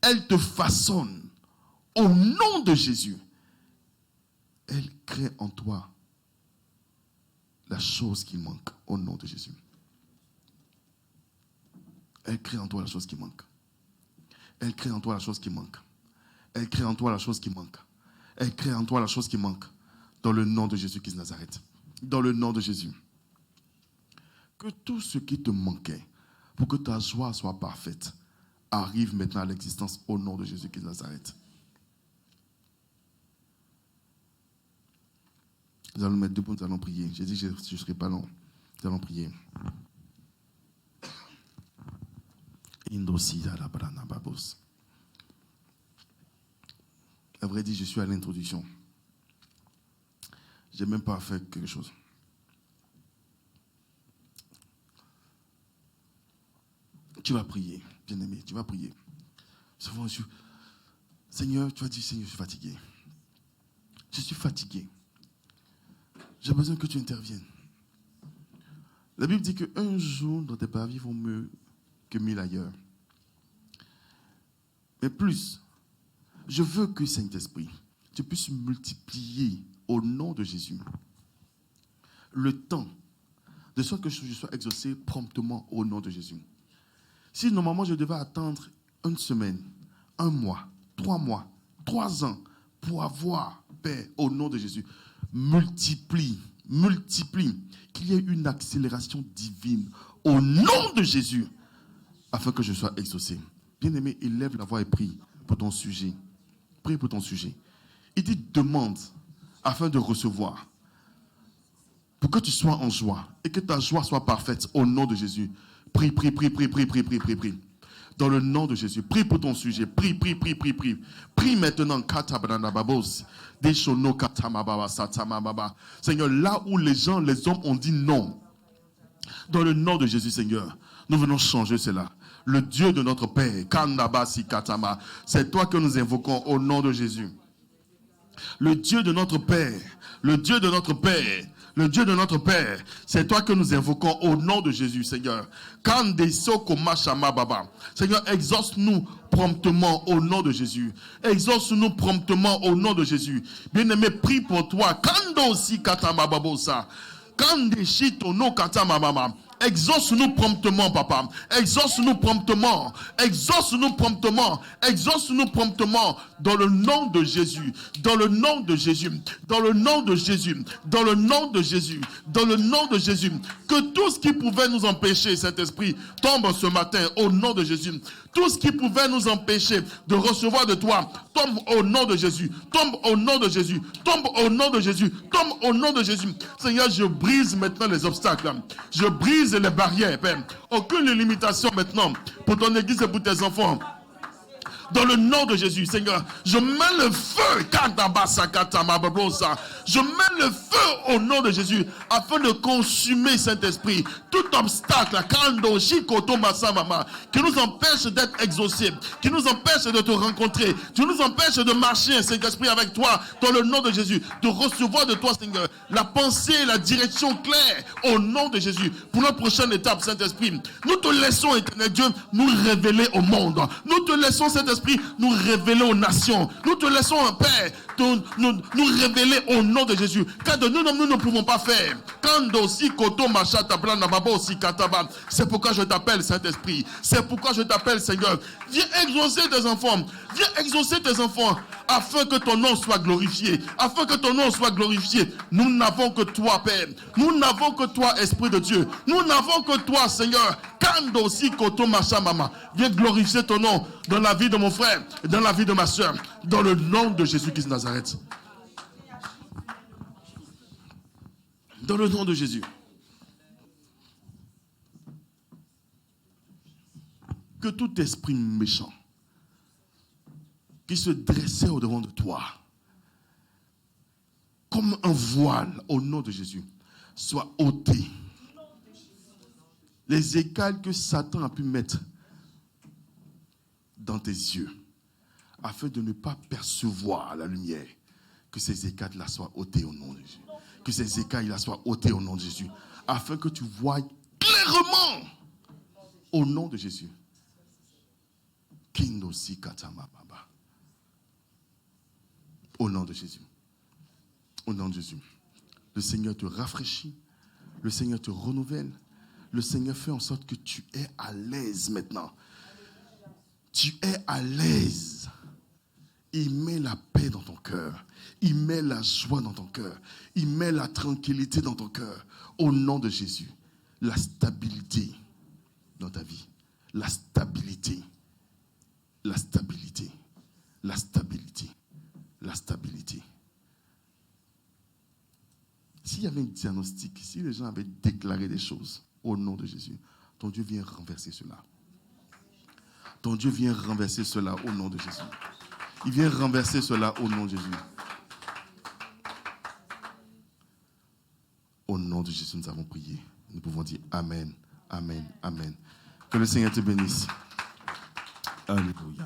Elle te façonne au nom de Jésus. Elle crée en toi la chose qui manque au nom de Jésus. Elle crée en toi la chose qui manque. Elle crée en toi la chose qui manque. Elle crée en toi la chose qui manque. Elle crée en toi la chose qui manque. Dans le nom de Jésus-Christ de Nazareth. Dans le nom de Jésus. Que tout ce qui te manquait pour que ta joie soit parfaite arrive maintenant à l'existence au nom de Jésus-Christ de Nazareth. Nous allons mettre debout, nous allons prier. J'ai dit que je ne serai pas long. Nous allons prier. À vrai dire, je suis à l'introduction. Je n'ai même pas fait quelque chose. Tu vas prier, bien-aimé, tu vas prier. Souvent, Seigneur, tu vas dire, Seigneur, je suis fatigué. Je suis fatigué. J'ai besoin que tu interviennes. La Bible dit qu'un jour dans tes parvis vaut mieux que 1000 ailleurs. Mais plus, je veux que Saint-Esprit, tu puisses multiplier au nom de Jésus le temps, de sorte que je sois exaucé promptement au nom de Jésus. Si normalement je devais attendre une semaine, 1 mois, 3 mois, 3 ans pour avoir paix au nom de Jésus, multiplie, qu'il y ait une accélération divine au nom de Jésus afin que je sois exaucé. Bien-aimé, élève la voix et prie pour ton sujet. Prie pour ton sujet. Il dit demande afin de recevoir. Pour que tu sois en joie et que ta joie soit parfaite au nom de Jésus. Prie. Dans le nom de Jésus, prie pour ton sujet. Prie. Prie maintenant. Seigneur, là où les hommes ont dit non, dans le nom de Jésus, Seigneur, nous venons changer cela. Le Dieu de notre Père, c'est toi que nous invoquons au nom de Jésus. Le Dieu de notre Père, le Dieu de notre Père, le Dieu de notre Père, c'est toi que nous invoquons au nom de Jésus, Seigneur. Seigneur, exauce-nous promptement au nom de Jésus. Exauce-nous promptement au nom de Jésus. Bien-aimé, prie pour toi. Exauce-nous promptement, papa. Exauce-nous promptement. Exauce-nous promptement. Exauce-nous promptement. Dans le nom de Jésus. Dans le nom de Jésus. Dans le nom de Jésus. Dans le nom de Jésus. Dans le nom de Jésus. Que tout ce qui pouvait nous empêcher, Saint-Esprit, tombe ce matin au nom de Jésus. Tout ce qui pouvait nous empêcher de recevoir de toi, tombe au nom de Jésus. Tombe au nom de Jésus. Tombe au nom de Jésus. Tombe au nom de Jésus. Seigneur, je brise maintenant les obstacles. Je brise les barrières, Père. Aucune limitation maintenant pour ton église et pour tes enfants. Dans le nom de Jésus, Seigneur, je mets le feu. Je mets le feu au nom de Jésus afin de consumer, Saint-Esprit, tout obstacle qui nous empêche d'être exaucés, qui nous empêche de te rencontrer, qui nous empêche de marcher, Saint-Esprit, avec toi, dans le nom de Jésus, de recevoir de toi, Seigneur, la pensée, la direction claire au nom de Jésus. Pour la prochaine étape, Saint-Esprit, nous te laissons, éternel Dieu, nous révéler au monde. Nous te laissons, Saint-Esprit, nous révéler aux nations. Nous te laissons, Père, nous révéler au nom de Jésus. Car de nous ne pouvons pas faire. C'est pourquoi je t'appelle, Saint-Esprit. C'est pourquoi je t'appelle, Seigneur. Viens exaucer tes enfants. Viens exaucer tes enfants afin que ton nom soit glorifié. Afin que ton nom soit glorifié. Nous n'avons que toi, Père. Nous n'avons que toi, Esprit de Dieu. Nous n'avons que toi, Seigneur. Viens glorifier ton nom dans la vie de mon frère et dans la vie de ma soeur. Dans le nom de Jésus-Christ de Nazareth. Dans le nom de Jésus. Que tout esprit méchant qui se dressait au-devant de toi, comme un voile au nom de Jésus, soit ôté. Les écailles que Satan a pu mettre dans tes yeux, afin de ne pas percevoir la lumière, que ces écailles-là soient ôtées au nom de Jésus. Que ces écailles-là soient ôtées au nom de Jésus, afin que tu voies clairement au nom de Jésus. Au nom de Jésus. Au nom de Jésus. Le Seigneur te rafraîchit. Le Seigneur te renouvelle. Le Seigneur fait en sorte que tu es à l'aise maintenant. Tu es à l'aise. Il met la paix dans ton cœur. Il met la joie dans ton cœur. Il met la tranquillité dans ton cœur. Au nom de Jésus. La stabilité dans ta vie. La stabilité. La stabilité. La stabilité. La stabilité. S'il y avait un diagnostic, si les gens avaient déclaré des choses au nom de Jésus, ton Dieu vient renverser cela. Ton Dieu vient renverser cela au nom de Jésus. Il vient renverser cela au nom de Jésus. Au nom de Jésus, nous avons prié. Nous pouvons dire Amen, Amen, Amen. Que le Seigneur te bénisse. Alléluia.